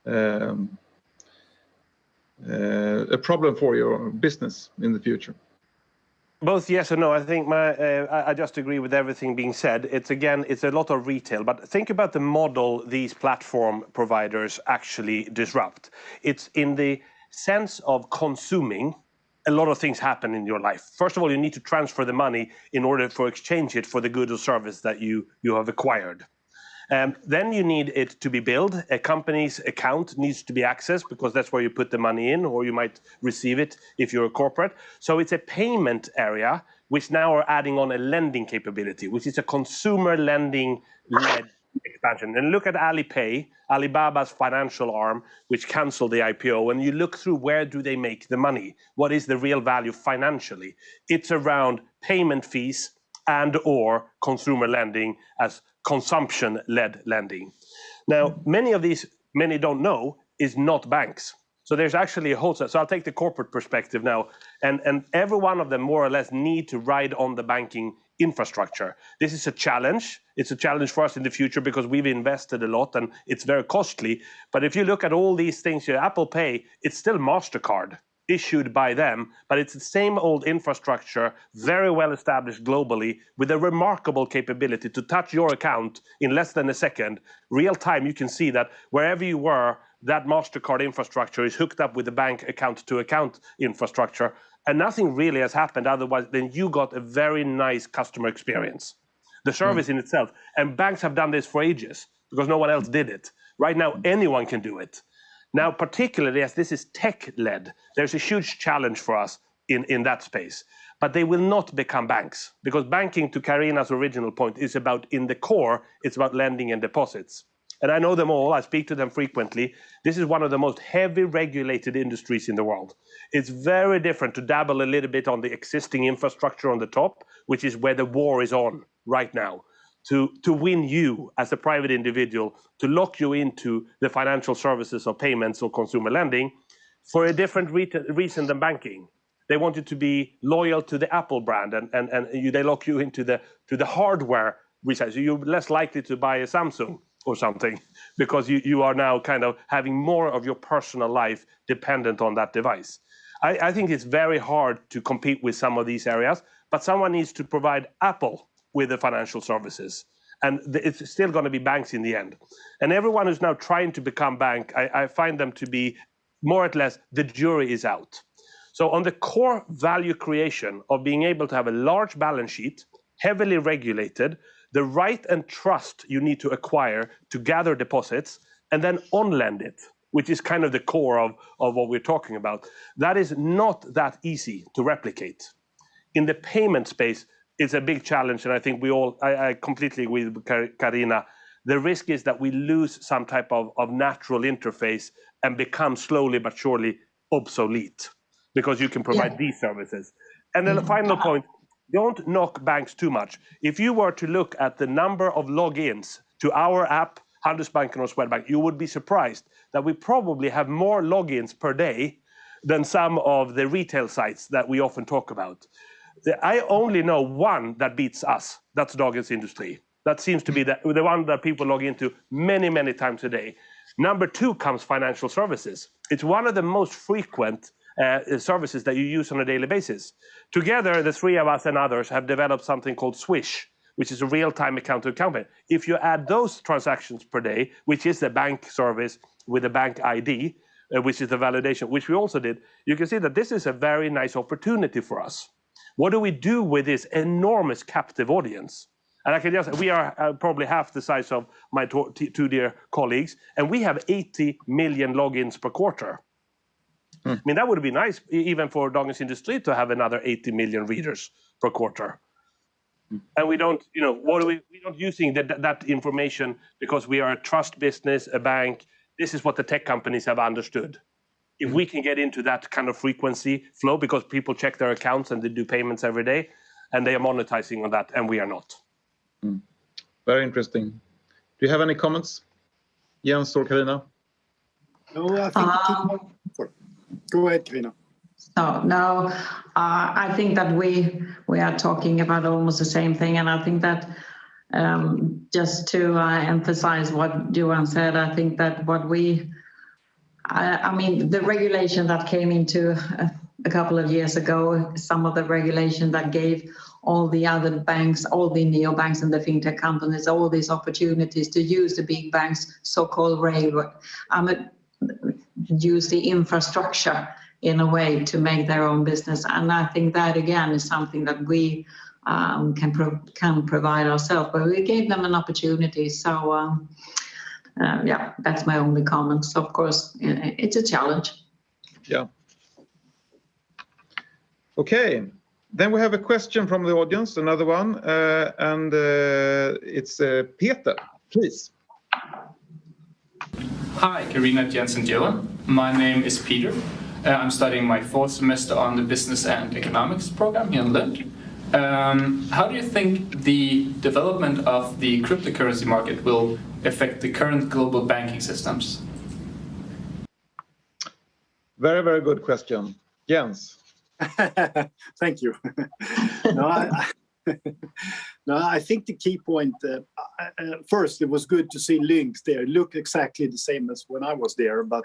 a problem for your business in the future? Both yes and no. I think I just agree with everything being said. It's a lot of retail, but think about the model these platform providers actually disrupt. It's in the sense of consuming. A lot of things happen in your life. First of all, you need to transfer the money in order to exchange it for the good or service that you have acquired. Then you need it to be billed. A company's account needs to be accessed because that's where you put the money in, or you might receive it if you're a corporate. So it's a payment area, which now are adding on a lending capability, which is a consumer lending-led expansion. And look at Alipay, Alibaba's financial arm, which canceled the IPO. And you look through where do they make the money? What is the real value financially? It's around payment fees and or consumer lending as consumption-led lending. Now, many don't know, is not banks. So there's actually a wholesale. So I'll take the corporate perspective now. And every one of them more or less need to ride on the banking infrastructure. This is a challenge. It's a challenge for us in the future because we've invested a lot and it's very costly. But if you look at all these things here, Apple Pay, it's still MasterCard issued by them, but it's the same old infrastructure, very well established globally, with a remarkable capability to touch your account in less than a second. Real time, you can see that wherever you were, that MasterCard infrastructure is hooked up with the bank account-to-account infrastructure, and nothing really has happened otherwise than you got a very nice customer experience. The service in itself, and banks have done this for ages because no one else did it. Right now, anyone can do it. Now, particularly as this is tech-led, there's a huge challenge for us in that space. But they will not become banks because banking, to Carina's original point, is about, in the core, it's about lending and deposits. And I know them all, I speak to them frequently. This is one of the most heavy regulated industries in the world. It's very different to dabble a little bit on the existing infrastructure on the top, which is where the war is on right now. To win you as a private individual, to lock you into the financial services or payments or consumer lending for a different reason than banking. They want you to be loyal to the Apple brand and they lock you into the hardware reside. So you're less likely to buy a Samsung or something because you are now kind of having more of your personal life dependent on that device. I think it's very hard to compete with some of these areas, but someone needs to provide Apple with the financial services. And it's still going to be banks in the end. And everyone who's now trying to become bank, I find them to be more or less, the jury is out. So on the core value creation of being able to have a large balance sheet, heavily regulated, the right and trust you need to acquire to gather deposits, and then on-lend it, which is kind of the core of what we're talking about. That is not that easy to replicate. In the payment space, it's a big challenge, and I think I completely agree with Carina. The risk is that we lose some type of natural interface and become slowly but surely obsolete because you can provide these services. And then the final point, don't knock banks too much. If you were to look at the number of logins to our app, Handelsbanken or Swedbank, you would be surprised that we probably have more logins per day than some of the retail sites that we often talk about. I only know one that beats us. That's Dagens Industri. That seems to be the one that people log into many, many times a day. Number 2 comes financial services. It's one of the most frequent services that you use on a daily basis. Together, the 3 of us and others have developed something called Swish, which is a real-time account-to-account. If you add those transactions per day, which is the bank service with the bank ID, which is the validation, which we also did, you can see that this is a very nice opportunity for us. What do we do with this enormous captive audience? And I can just, we are probably half the size of my 2 dear colleagues, and we have 80 million logins per quarter. I mean, that would be nice, even for Dagens Industri, to have another 80 million readers per quarter. And we don't, we don't using that information because we are a trust business, a bank. This is what the tech companies have understood. If we can get into that kind of frequency flow, because people check their accounts and they do payments every day, and they are monetizing on that, and we are not. Very interesting. Do you have any comments, Jens or Carina? No, I think go ahead, Carina. No, I think that we are talking about almost the same thing, and I think that just to emphasize what Johan said, I think that the regulation that came into a couple of years ago, some of the regulation that gave all the other banks, all the neobanks and the fintech companies, all these opportunities to use the big banks' so-called use the infrastructure in a way to make their own business. And I think that, again, is something that we can provide ourselves, but we gave them an opportunity. So, that's my only comment. So, of course, it's a challenge. Yeah. Okay. Then we have a question from the audience, another one, and it's Peter, please. Hi, Carina, Jens, and Johan. My name is Peter. I'm studying my 4th semester on the Business and Economics program here in Lund. How do you think the development of the cryptocurrency market will affect the current global banking systems? Very, very good question. Jens. Thank you. I think the key point, first, it was good to see links there. Look exactly the same as when I was there, but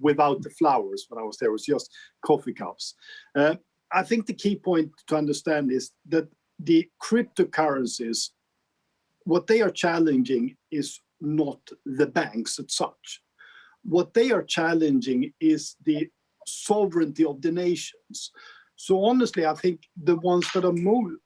without the flowers when I was there. It was just coffee cups. I think the key point to understand is that the cryptocurrencies, what they are challenging is not the banks as such. What they are challenging is the sovereignty of the nations. So honestly, I think the ones that are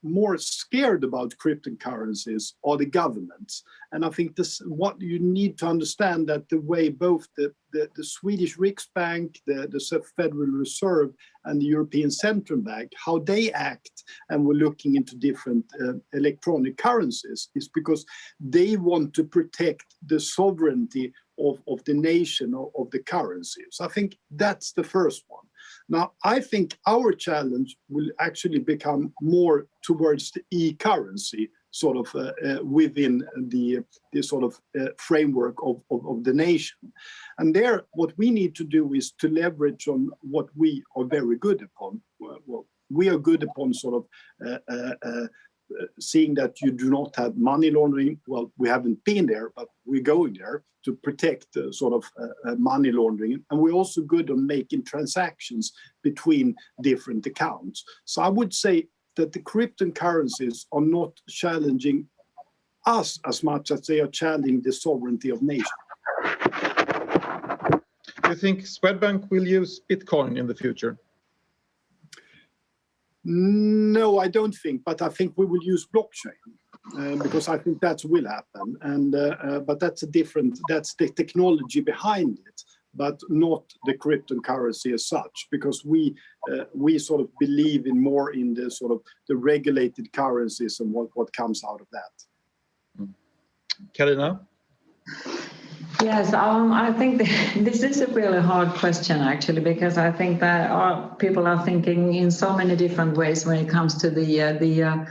more scared about cryptocurrencies are the governments. And I think what you need to understand that the way both the Swedish Riksbank, the Federal Reserve, and the European Central Bank, how they act, and we're looking into different electronic currencies, is because they want to protect the sovereignty of the nation, of the currency. So I think that's the first one. Now, I think our challenge will actually become more towards the e-currency, sort of within the sort of framework of the nation. And there, what we need to do is to leverage on what we are very good upon. Well, we are good upon sort of seeing that you do not have money laundering. Well, we haven't been there, but we're going there to protect sort of money laundering. And we're also good on making transactions between different accounts. So I would say that the cryptocurrencies are not challenging us as much as they are challenging the sovereignty of nations. Do you think Swedbank will use Bitcoin in the future? No, I don't think, but I think we will use blockchain because I think that will happen. And but that's the technology behind it, but not the cryptocurrency as such, because we sort of believe more in the sort of the regulated currencies and what comes out of that. Carina? Yes, I think this is a really hard question, actually, because I think that people are thinking in so many different ways when it comes to the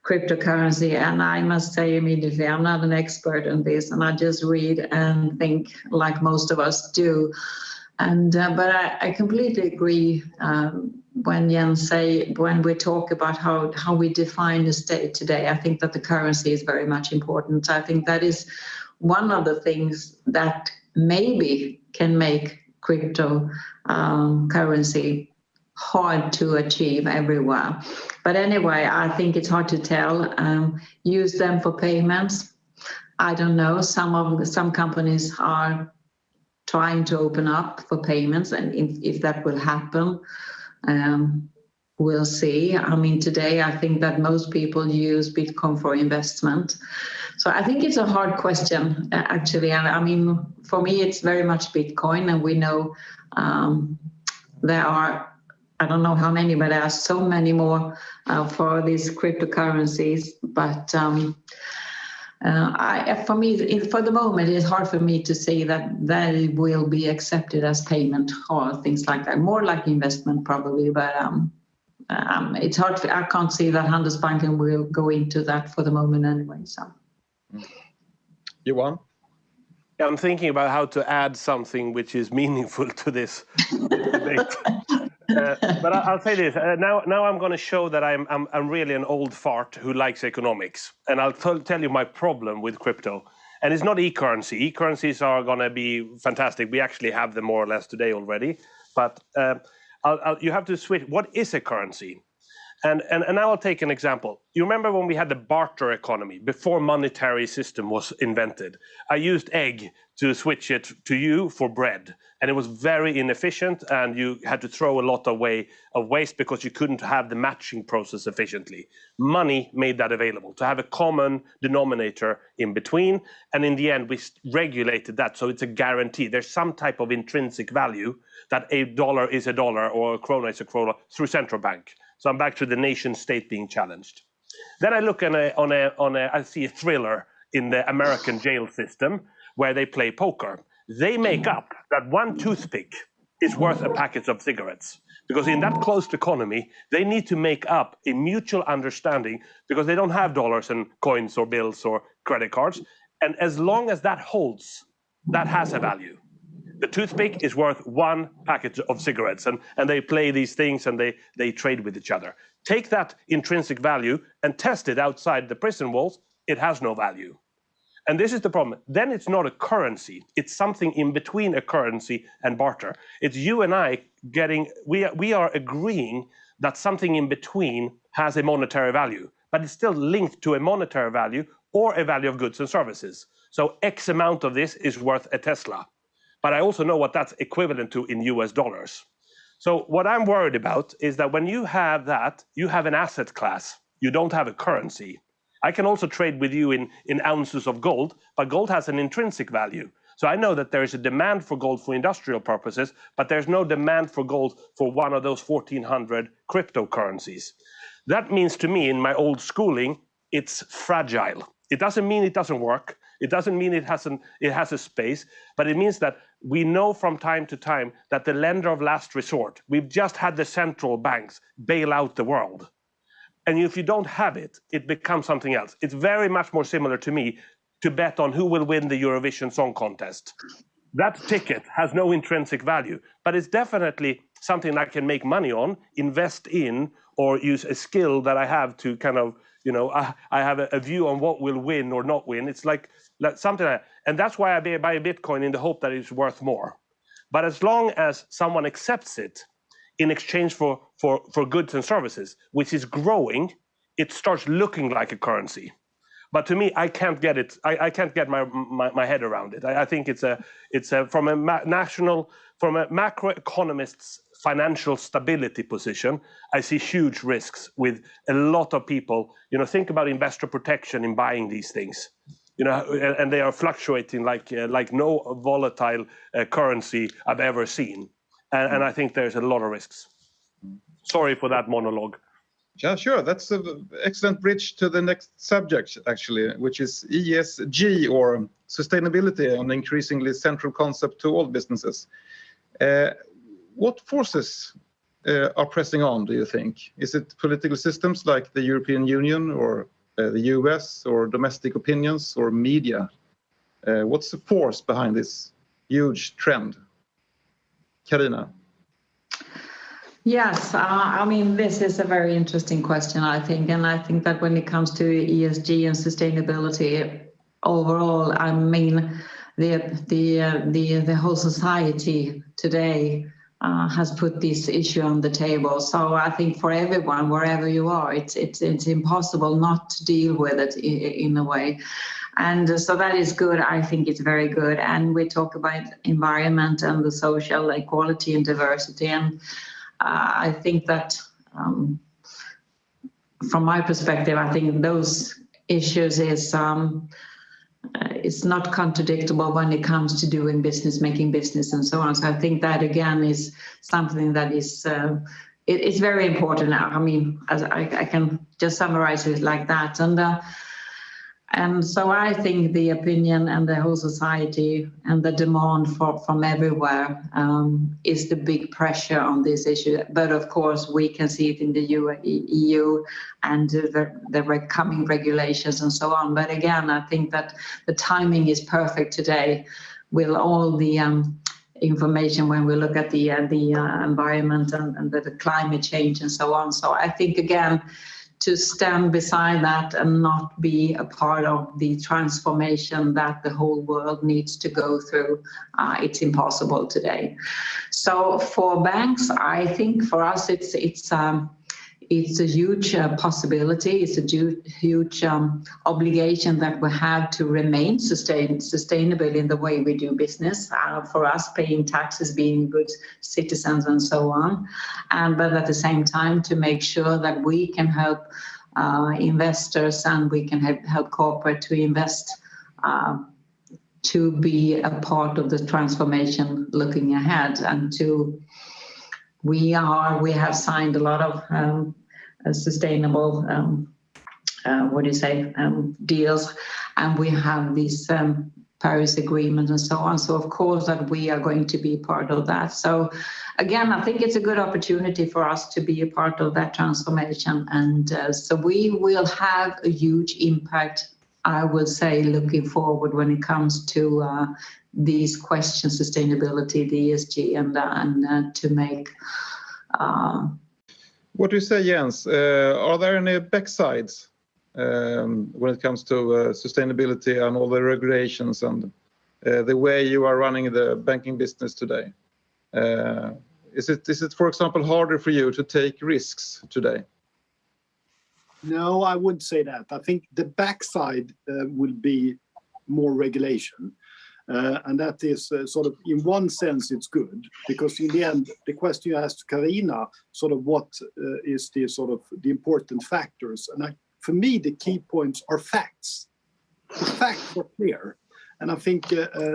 cryptocurrency. And I must say immediately, I'm not an expert on this, and I just read and think like most of us do. And but I completely agree when we talk about how we define the state today. I think that the currency is very much important. I think that is one of the things that maybe can make crypto currency hard to achieve everywhere. But anyway, I think it's hard to tell. Use them for payments. I don't know. Some companies are trying to open up for payments, and if that will happen, we'll see. I mean, today I think that most people use Bitcoin for investment. So I think it's a hard question, actually. And I mean, for me, it's very much Bitcoin, and we know there are, I don't know how many, but there are so many more for these cryptocurrencies. But for me, for the moment, it's hard for me to say that it will be accepted as payment or things like that. More like investment, probably. But it's hard. I can't see that Handelsbanken will go into that for the moment anyway. So. Johan? Yeah, I'm thinking about how to add something which is meaningful to this debate. But I'll say this. Now I'm going to show that I'm really an old fart who likes economics. And I'll tell you my problem with crypto. And it's not e-currency. E-currencies are going to be fantastic. We actually have them more or less today already. But you have to switch. What is a currency? And now I'll take an example. You remember when we had the barter economy, before monetary system was invented? I used egg to switch it to you for bread. And it was very inefficient, and you had to throw a lot of waste because you couldn't have the matching process efficiently. Money made that available, to have a common denominator in between. And in the end, we regulated that, so it's a guarantee. There's some type of intrinsic value that a dollar is a dollar or a krona is a krona through central bank. So I'm back to the nation state being challenged. Then I look I see a thriller in the American jail system where they play poker. They make up that one toothpick is worth a packet of cigarettes. Because in that closed economy, they need to make up a mutual understanding because they don't have dollars and coins or bills or credit cards. And as long as that holds, that has a value. The toothpick is worth one packet of cigarettes, and they play these things and they trade with each other. Take that intrinsic value and test it outside the prison walls, it has no value. And this is the problem. Then it's not a currency. It's something in between a currency and barter. It's you and I we are agreeing that something in between has a monetary value, but it's still linked to a monetary value or a value of goods and services. So X amount of this is worth a Tesla. But I also know what that's equivalent to in US dollars. So what I'm worried about is that when you have that, you have an asset class. You don't have a currency. I can also trade with you in ounces of gold, but gold has an intrinsic value. So I know that there is a demand for gold for industrial purposes, but there's no demand for gold for one of those 1,400 cryptocurrencies. That means to me, in my old schooling, it's fragile. It doesn't mean it doesn't work. It doesn't mean it has a space, but it means that we know from time to time that the lender of last resort, we've just had the central banks bail out the world. And if you don't have it, it becomes something else. It's very much more similar to me to bet on who will win the Eurovision Song Contest. That ticket has no intrinsic value, but it's definitely something I can make money on, invest in, or use a skill that I have to kind of, I have a view on what will win or not win. It's like something like that. And that's why I buy a Bitcoin in the hope that it's worth more. But as long as someone accepts it in exchange for goods and services, which is growing, it starts looking like a currency. But to me, I can't get it. I can't get my head around it. I think it's from a macroeconomist's financial stability position, I see huge risks with a lot of people. Think about investor protection in buying these things. And they are fluctuating like no volatile currency I've ever seen. And I think there's a lot of risks. Sorry for that monologue. Yeah, sure. That's an excellent bridge to the next subject, actually, which is ESG, or sustainability, an increasingly central concept to all businesses. What forces are pressing on, do you think? Is it political systems like the European Union, or the US, or domestic opinions, or media? What's the force behind this huge trend? Carina? Yes, this is a very interesting question, I think. And I think that when it comes to ESG and sustainability overall, the whole society today has put this issue on the table. So I think for everyone, wherever you are, it's impossible not to deal with it in a way. And so that is good. I think it's very good. And we talk about environment and the social equality and diversity. And I think that from my perspective, I think those issues is it's not contradictable when it comes to doing business, making business, and so on. So I think that again is something that is it's very important now. As I can just summarize it like that. And so I think the opinion and the whole society and the demand from everywhere is the big pressure on this issue. But of course, we can see it in the EU and the coming regulations and so on. But again, I think that the timing is perfect today with all the information when we look at the environment and the climate change and so on. So I think, again, to stand beside that and not be a part of the transformation that the whole world needs to go through, it's impossible today. So for banks, I think for us, it's a huge possibility. It's a huge obligation that we have to remain sustainable in the way we do business. For us, paying taxes, being good citizens, and so on. But at the same time, to make sure that we can help investors and we can help corporate to invest to be a part of the transformation looking ahead. And we have signed a lot of sustainable deals, and we have these Paris Agreement and so on. So of course that we are going to be part of that. So again, I think it's a good opportunity for us to be a part of that transformation. And so we will have a huge impact, I would say, looking forward when it comes to these questions, sustainability, the ESG, and to make. What do you say, Jens? Are there any backsides when it comes to sustainability and all the regulations and the way you are running the banking business today? Is it, for example, harder for you to take risks today? No, I wouldn't say that. I think the backside will be more regulation. And that is sort of, in one sense, it's good, because in the end, the question you asked Carina, sort of what is the sort of the important factors. And for me, the key points are facts. The facts are clear. And I think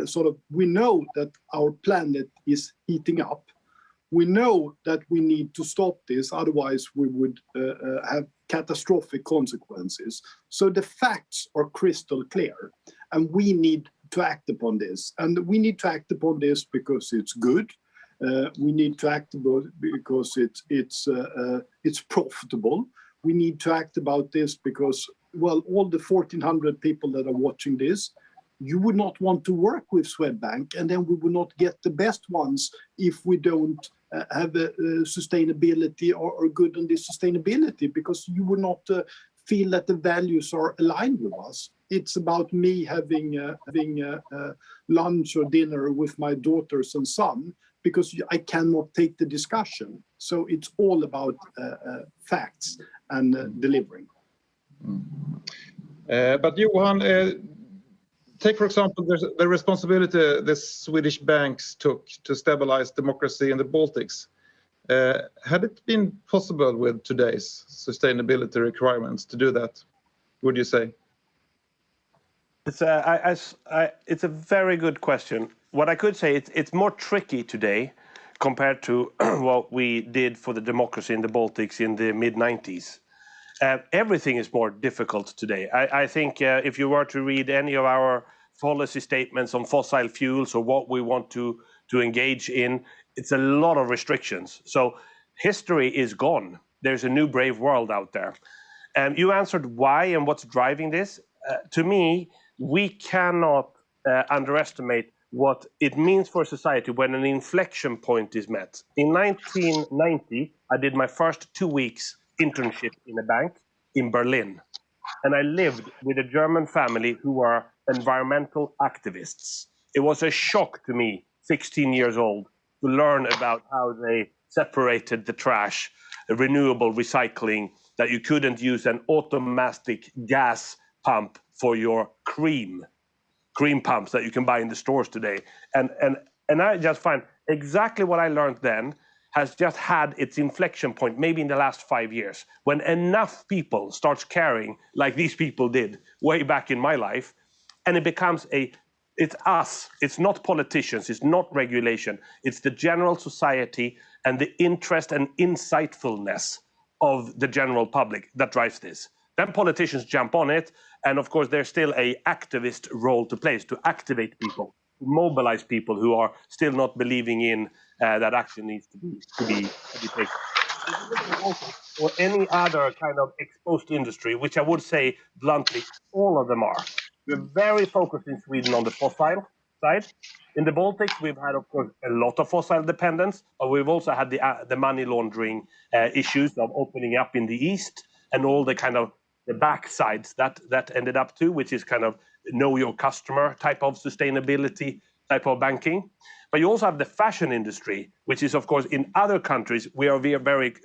sort of we know that our planet is heating up. We know that we need to stop this, otherwise we would have catastrophic consequences. So the facts are crystal clear, and we need to act upon this. And we need to act upon this because it's good. We need to act about because it's profitable. We need to act about this because, well, all the 1,400 people that are watching this, you would not want to work with Swedbank, and then we will not get the best ones if we don't have sustainability or good on this sustainability, because you would not feel that the values are aligned with us. It's about me having lunch or dinner with my daughters and son, because I cannot take the discussion. So it's all about facts and delivering. But Johan, take, for example, the responsibility the Swedish banks took to stabilize democracy in the Baltics. Had it been possible with today's sustainability requirements to do that, would you say? It's a very good question. What I could say, it's more tricky today compared to what we did for the democracy in the Baltics in the mid-90s. Everything is more difficult today. I think if you were to read any of our policy statements on fossil fuels or what we want to engage in, it's a lot of restrictions. So history is gone. There's a new brave world out there. You answered why and what's driving this. To me, we cannot underestimate what it means for society when an inflection point is met. In 1990, I did my first 2 weeks internship in a bank in Berlin. And I lived with a German family who were environmental activists. It was a shock to me, 16 years old, to learn about how they separated the trash, renewable recycling, that you couldn't use an automatic gas pump for your cream pumps that you can buy in the stores today. And I just find exactly what I learned then has just had its inflection point, maybe in the last 5 years, when enough people starts caring like these people did way back in my life, and it becomes it's us, it's not politicians, it's not regulation, it's the general society and the interest and insightfulness of the general public that drives this. Then politicians jump on it, and of course there's still a activist role to play, to activate people, to mobilize people who are still not believing in that action needs to be taken. Or any other kind of exposed industry, which I would say bluntly, all of them are. We're very focused in Sweden on the fossil side. In the Baltics, we've had, of course, a lot of fossil dependence, but we've also had the money laundering issues of opening up in the east, and all the kind of the backsides that ended up to, which is kind of know your customer type of sustainability type of banking. But you also have the fashion industry, which is, of course, in other countries, we are very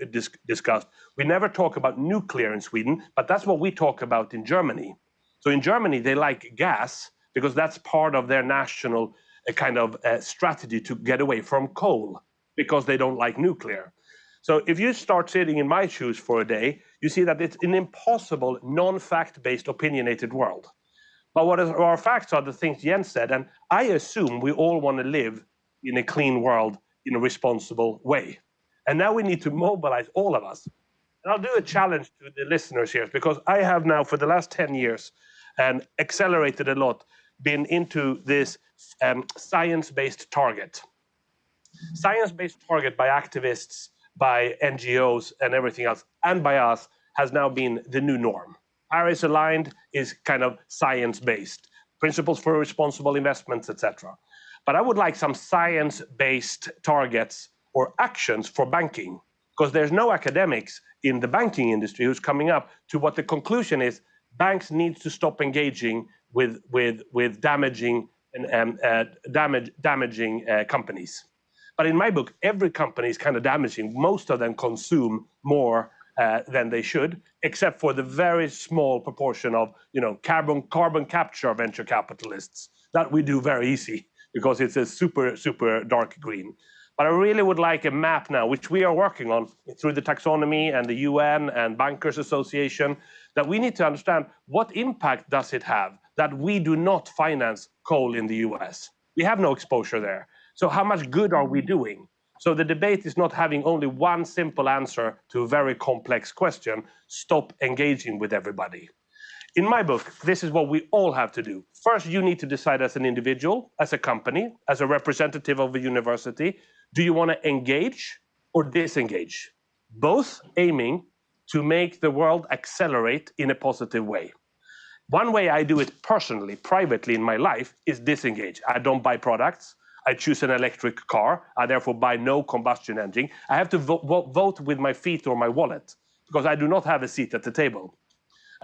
discussed. We never talk about nuclear in Sweden, but that's what we talk about in Germany. So in Germany, they like gas because that's part of their national kind of strategy to get away from coal, because they don't like nuclear. So if you start sitting in my shoes for a day, you see that it's an impossible, non-fact-based, opinionated world. But what our facts are the things Jens said, and I assume we all want to live in a clean world in a responsible way. And now we need to mobilize all of us. And I'll do a challenge to the listeners here, because I have now for the last 10 years and accelerated a lot, been into this science-based target. Science-based target by activists, by NGOs and everything else, and by us, has now been the new norm. Paris aligned is kind of science-based, principles for responsible investments, etc. But I would like some science-based targets or actions for banking, because there's no academics in the banking industry who's coming up to what the conclusion is. Banks need to stop engaging with damaging companies. But in my book, every company is kind of damaging. Most of them consume more than they should, except for the very small proportion of carbon capture venture capitalists that we do very easy, because it's a super dark green. But I really would like a map now, which we are working on through the taxonomy and the UN and Bankers Association, that we need to understand what impact does it have that we do not finance coal in the US. We have no exposure there. So how much good are we doing? So the debate is not having only one simple answer to a very complex question. Stop engaging with everybody. In my book, this is what we all have to do. First, you need to decide as an individual, as a company, as a representative of a university, do you want to engage or disengage? Both aiming to make the world accelerate in a positive way. One way I do it personally, privately in my life, is disengage. I don't buy products. I choose an electric car. I therefore buy no combustion engine. I have to vote with my feet or my wallet, because I do not have a seat at the table.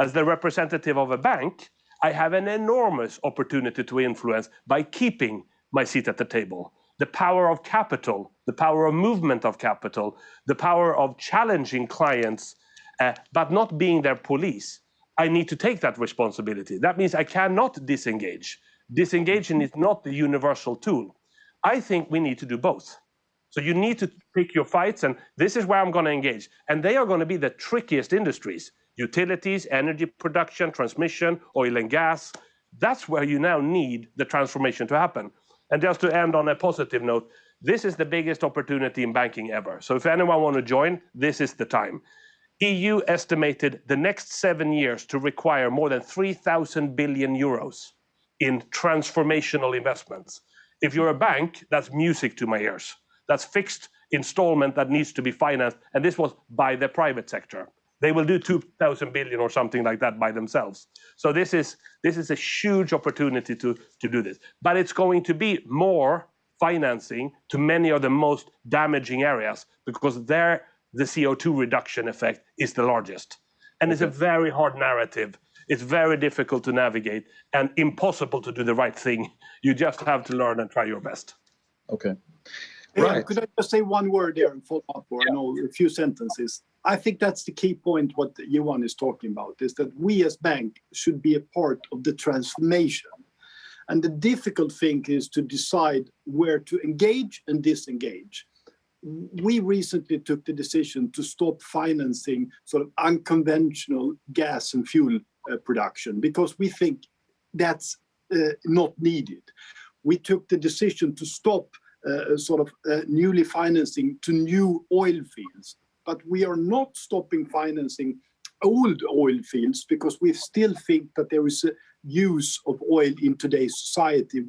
As the representative of a bank, I have an enormous opportunity to influence by keeping my seat at the table. The power of capital, the power of movement of capital, the power of challenging clients, but not being their police. I need to take that responsibility. That means I cannot disengage. Disengaging is not the universal tool. I think we need to do both. So you need to pick your fights, and this is where I'm going to engage. And they are going to be the trickiest industries: utilities, energy production, transmission, oil and gas. That's where you now need the transformation to happen. And just to end on a positive note, this is the biggest opportunity in banking ever. So if anyone want to join, this is the time. EU estimated the next 7 years to require more than 3,000 billion euros in transformational investments. If you're a bank, that's music to my ears. That's fixed installment that needs to be financed, and this was by the private sector. They will do 2,000 billion or something like that by themselves. So this is a huge opportunity to do this. But it's going to be more financing to many of the most damaging areas, because there the CO2 reduction effect is the largest. And It's a very hard narrative. It's very difficult to navigate and impossible to do the right thing. You just have to learn and try your best. Okay. Right. Could I just say one word there and follow up, or a few sentences? I think that's the key point. What Johan is talking about is that we as bank should be a part of the transformation. And the difficult thing is to decide where to engage and disengage. We recently took the decision to stop financing sort of unconventional gas and fuel production, because we think that's not needed. We took the decision to stop newly financing to new oil fields, but we are not stopping financing old oil fields, because we still think that there is a use of oil in today's society.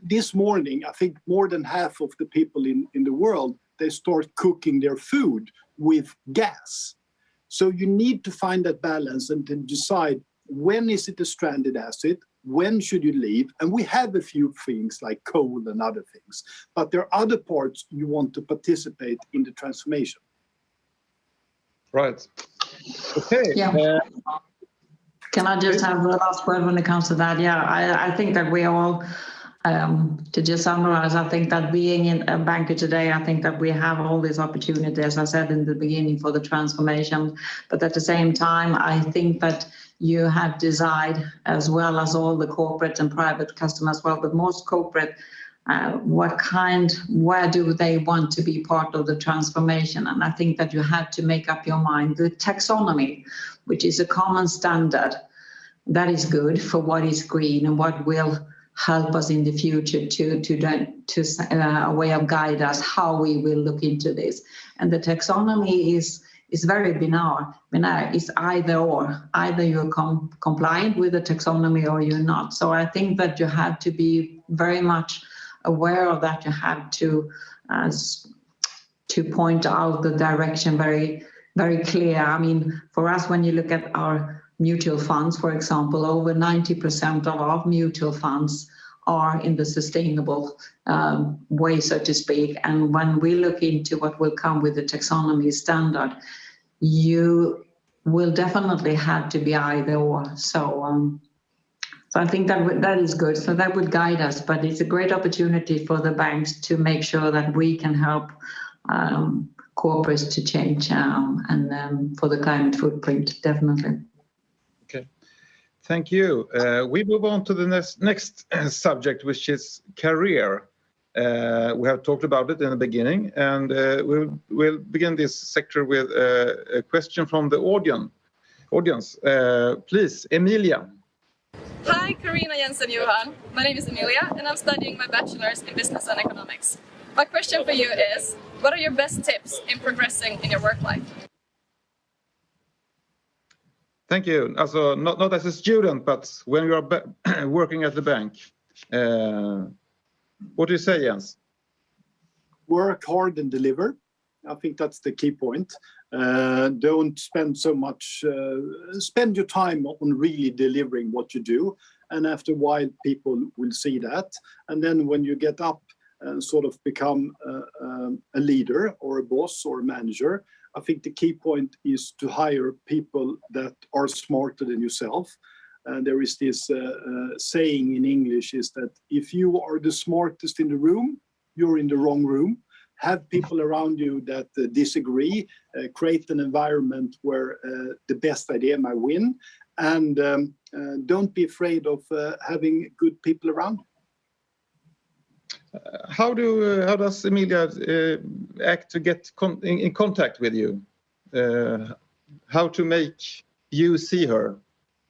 This morning, I think more than half of the people in the world, they start cooking their food with gas. So you need to find that balance and to decide, when is it a stranded asset? When should you leave? And we have a few things like coal and other things, but there are other parts you want to participate in the transformation. Right. Okay. Yeah. Can I just have the last word when it comes to that? Yeah, I think that we all, to just summarize, I think that being in a banker today, I think that we have all these opportunities, as I said in the beginning, for the transformation. But at the same time, I think that you have to decide, as well as all the corporate and private customers as well, but most corporate, where do they want to be part of the transformation? And I think that you have to make up your mind. The taxonomy, which is a common standard, that is good for what is green and what will help us in the future to a way of guide us how we will look into this. And the taxonomy is very binary. It's either or. Either you're compliant with the taxonomy or you're not. So I think that you have to be very much aware of that. You have to point out the direction very, very clear. For us, when you look at our mutual funds, for example, over 90% of our mutual funds are in the sustainable way, so to speak. And when we look into what will come with the taxonomy standard, you will definitely have to be either or. So I think that is good. So that would guide us, but it's a great opportunity for the banks to make sure that we can help corporates to change and for the climate footprint, definitely. Okay, thank you. We move on to the next subject, which is career. We have talked about it in the beginning, and we'll begin this sector with a question from the audience. Please, Emilia. Hi, Karina, Jens and Johan. My name is Emilia, and I'm studying my bachelor's in business and economics. My question for you is, what are your best tips in progressing in your work life? Thank you. Also, not as a student, but when you are working at the bank. What do you say, Jens? Work hard and deliver. I think that's the key point. Don't spend so much, spend your time on really delivering what you do. And after a while, people will see that. And then when you get up and sort of become a leader or a boss or a manager, I think the key point is to hire people that are smarter than yourself. There is this saying in English is that if you are the smartest in the room, you're in the wrong room. Have people around you that disagree, create an environment where the best idea might win, and don't be afraid of having good people around you. How does Emilia act to get in contact with you? How to make you see her?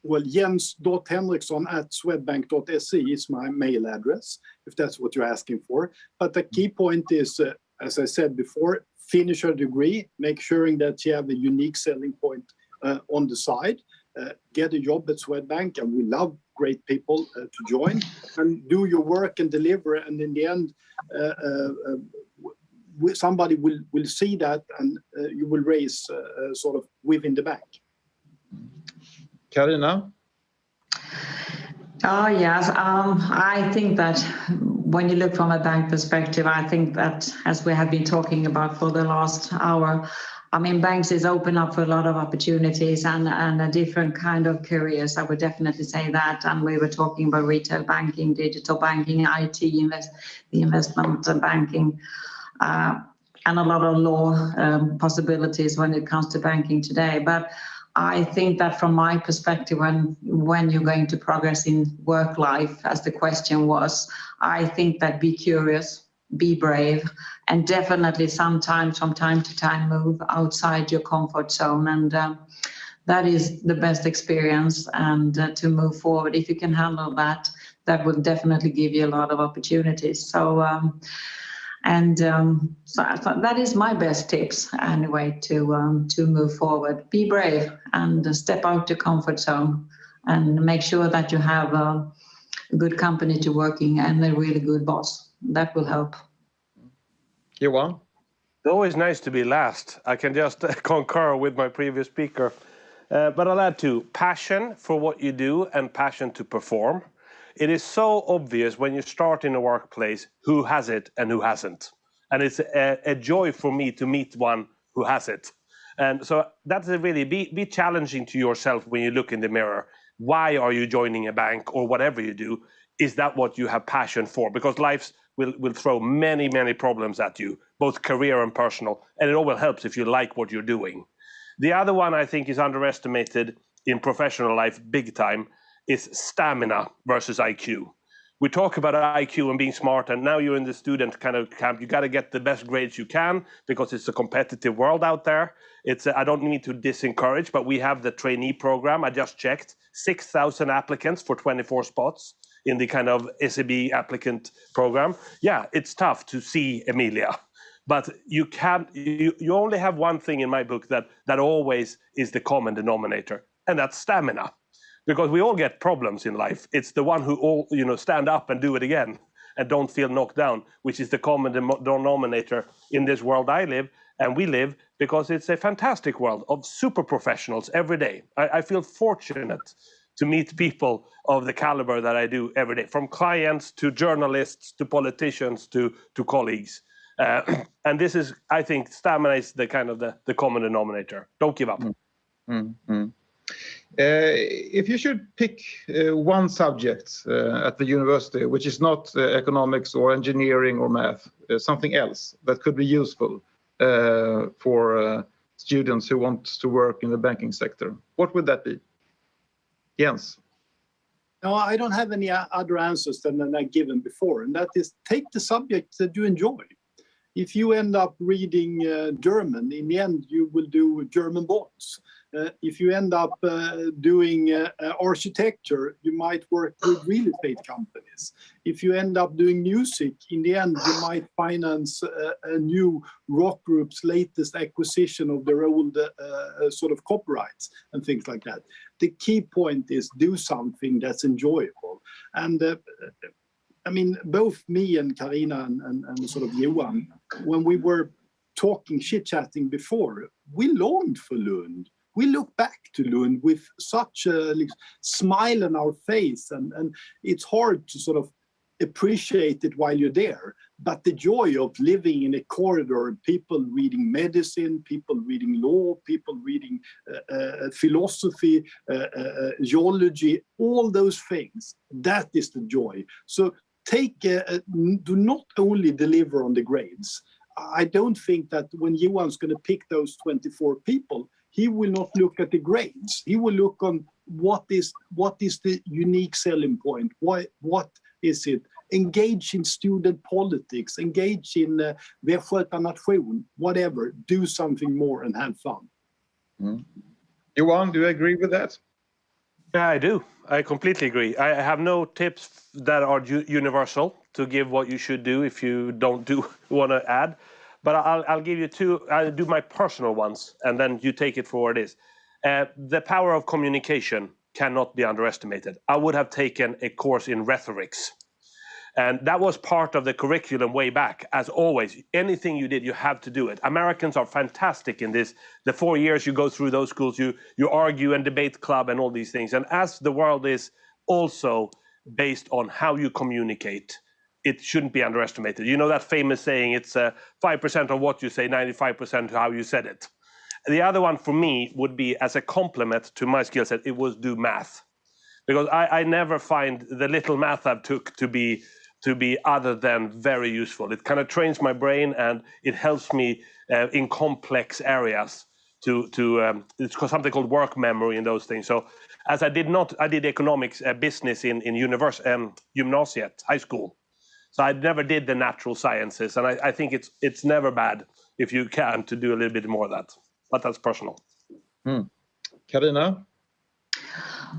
Well, jens.henriksson@swedbank.se is my mail address, if that's what you're asking for. But the key point is, as I said before, finish your degree, make sure that you have a unique selling point on the side, get a job at Swedbank, and we love great people to join, and do your work and deliver, and in the end, somebody will see that, and you will raise sort of within the bank. Carina? Oh, yes. I think that when you look from a bank perspective, I think that, as we have been talking about for the last hour, I mean, banks is open up for a lot of opportunities and a different kind of careers. I would definitely say that. And we were talking about retail banking, digital banking, IT, investment banking, and a lot of law possibilities when it comes to banking today. But I think that from my perspective, when you're going to progress in work life, as the question was, I think that be curious, be brave, and definitely sometimes from time to time move outside your comfort zone. And that is the best experience, and to move forward. If you can handle that, that will definitely give you a lot of opportunities. So that is my best tips anyway, to move forward. Be brave and step out your comfort zone, and make sure that you have a good company to working and a really good boss. That will help. Johan? It's always nice to be last. I can just concur with my previous speaker. But I'll add to passion for what you do and passion to perform. It is so obvious when you start in a workplace who has it and who hasn't. And it's a joy for me to meet one who has it. And so that's really, be challenging to yourself when you look in the mirror. Why are you joining a bank or whatever you do? Is that what you have passion for? Because life will throw many, many problems at you, both career and personal. And it always helps if you like what you're doing. The other one I think is underestimated in professional life big time is stamina versus IQ. We talk about IQ and being smart, and now you're in the student kind of camp. You got to get the best grades you can because it's a competitive world out there. I don't need to disencourage, but we have the trainee program. I just checked 6,000 applicants for 24 spots in the kind of SEB applicant program. Yeah, it's tough to see Emilia, but you only have one thing in my book that always is the common denominator, and that's stamina. Because we all get problems in life. It's the one who all stand up and do it again and don't feel knocked down, which is the common denominator in this world I live and we live, because it's a fantastic world of super professionals every day. I feel fortunate to meet people of the caliber that I do every day, from clients to journalists to politicians to colleagues. And this is, I think, stamina is the kind of the common denominator. Don't give up. Mm-hmm. If you should pick one subject at the university, which is not economics or engineering or math, something else that could be useful for students who want to work in the banking sector, what would that be? Jens? No, I don't have any other answers than I've given before, and that is take the subject that you enjoy. If you end up reading German, in the end you will do German bonds. If you end up doing architecture, you might work with real estate companies. If you end up doing music, in the end, you might finance a new rock group's latest acquisition of their old sort of copyrights and things like that. The key point is do something that's enjoyable. And I mean, both me and Carina and sort of Johan, when we were talking, chit-chatting before, we longed for Lund. We look back to Lund with such a smile on our face, and it's hard to sort of appreciate it while you're there. But the joy of living in a corridor, people reading medicine, people reading law, people reading philosophy, geology, all those things, that is the joy. So do not only deliver on the grades. I don't think that when Johan's going to pick those 24 people, he will not look at the grades. He will look on what is the unique selling point. What is it engage in student politics, engage in Västgöta Nation, whatever. Do something more and have fun. Johan, do you agree with that? Yeah, I do. I completely agree. I have no tips that are universal to give what you should do if you don't want to add. But I'll give you two. I'll do my personal ones, and then you take it for what it is. The power of communication cannot be underestimated. I would have taken a course in rhetorics. And that was part of the curriculum way back. As always, anything you did, you have to do it. Americans are fantastic in this. The 4 years you go through those schools, you argue and debate club and all these things. And as the world is also based on how you communicate, it shouldn't be underestimated. You know that famous saying, it's 5% of what you say, 95% how you said it. The other one for me would be, as a complement to my skill set, it was do math. Because I never find the little math I took to be other than very useful. It kind of trains my brain, and it helps me in complex areas it's something called work memory and those things. So as I did economics business in gymnasiet, high school. So I never did the natural sciences, and I think it's never bad if you can to do a little bit more of that. But that's personal. Carina?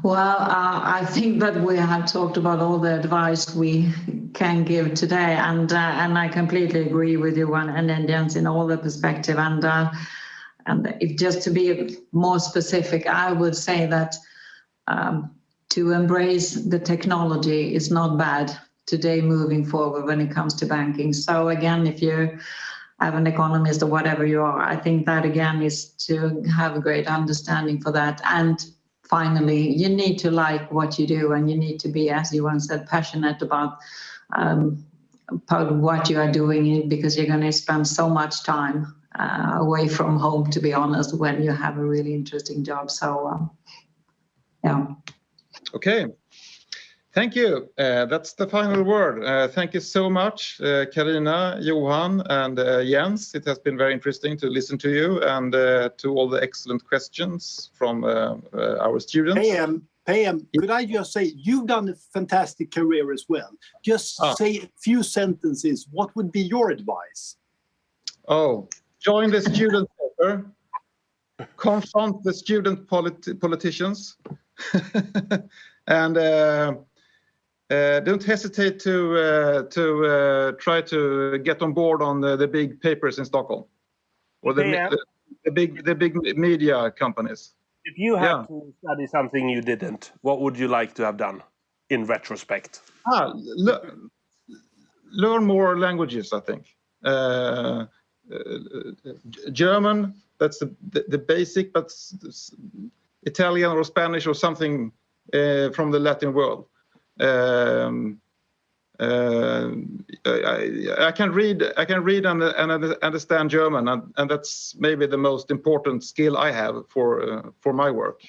Well, I think that we have talked about all the advice we can give today, and I completely agree with you and Jens in all the perspective. And if just to be more specific, I would say that to embrace the technology is not bad today moving forward when it comes to banking. So again, if you have an economist or whatever you are, I think that again is to have a great understanding for that. And finally, you need to like what you do, and you need to be, as you once said, passionate about what you are doing, because you're going to spend so much time away from home, to be honest, when you have a really interesting job. So, yeah. Okay. Thank you. That's the final word. Thank you so much, Carina, Johan, and Jens. It has been very interesting to listen to you, and to all the excellent questions from our students. PM, could I just say, you've done a fantastic career as well. Just say a few sentences. What would be your advice? Join the student paper. Confront the student politicians. And don't hesitate to try to get on board on the big papers in Stockholm, or the big media companies. If you had to study something you didn't, what would you like to have done in retrospect? Learn more languages, I think. German, that's the basic, but Italian or Spanish or something from the Latin world. I can read and understand German, and that's maybe the most important skill I have for my work.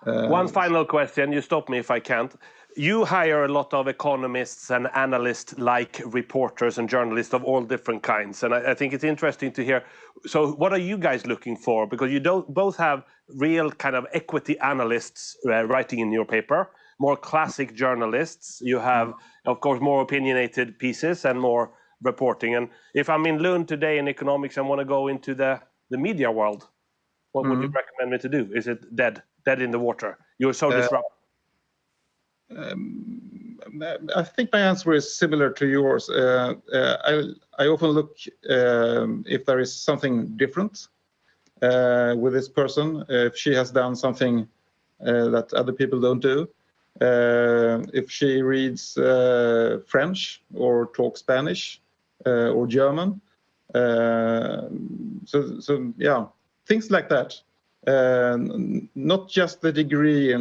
One final question. You stop me if I can't. You hire a lot of economists and analysts, like reporters and journalists of all different kinds, and I think it's interesting to hear. So, what are you guys looking for? Because you both have real kind of equity analysts writing in your paper, more classic journalists. You have, of course, more opinionated pieces and more reporting. And if I'm in Lund today in economics and want to go into the media world, what would you recommend me to do? Is it dead in the water? You're so disruptive. I think my answer is similar to yours. I often look if there is something different with this person, if she has done something that other people don't do, if she reads French or talks Spanish or German. So yeah, things like that. Not just the degree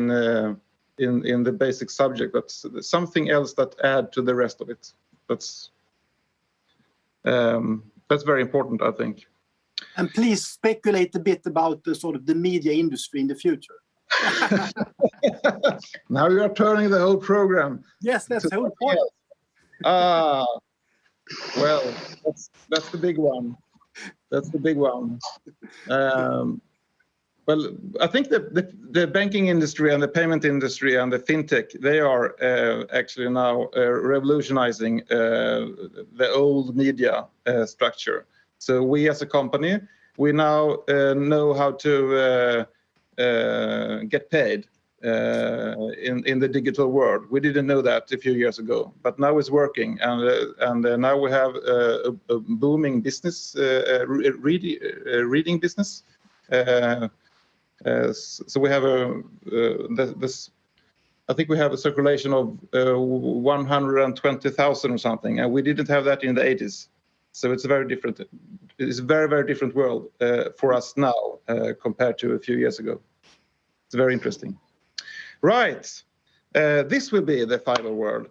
in the basic subject, but something else that add to the rest of it. That's very important, I think. And please speculate a bit about the sort of the media industry in the future. Now you are turning the whole program. Yes, that's the whole point. Well, that's the big one. That's the big one. Well, I think the banking industry and the payment industry and the fintech, they are actually now revolutionizing the old media structure. So we as a company, we now know how to get paid in the digital world. We didn't know that a few years ago, but now it's working, and now we have a booming business, reading business. So we have I think we have a circulation of 120,000 or something, and we didn't have that in the 80s. So it's a very different. It's a very, very different world for us now compared to a few years ago. It's very interesting. Right, this will be the final word.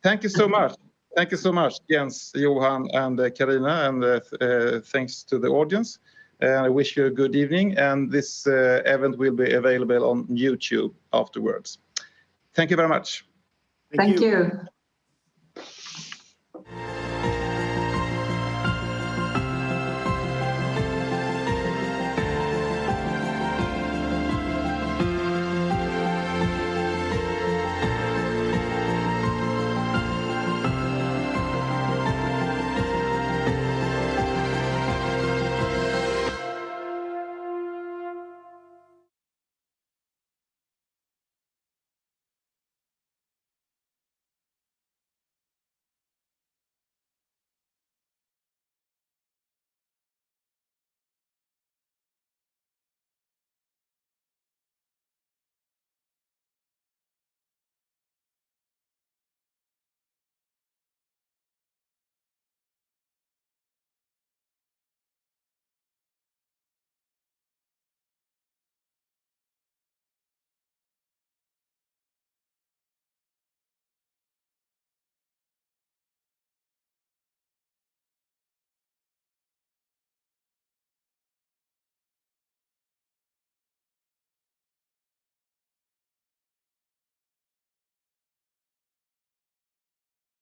Thank you so much. Thank you so much, Jens, Johan, and Carina, and thanks to the audience. I wish you a good evening, and this event will be available on YouTube afterwards. Thank you very much. Thank you.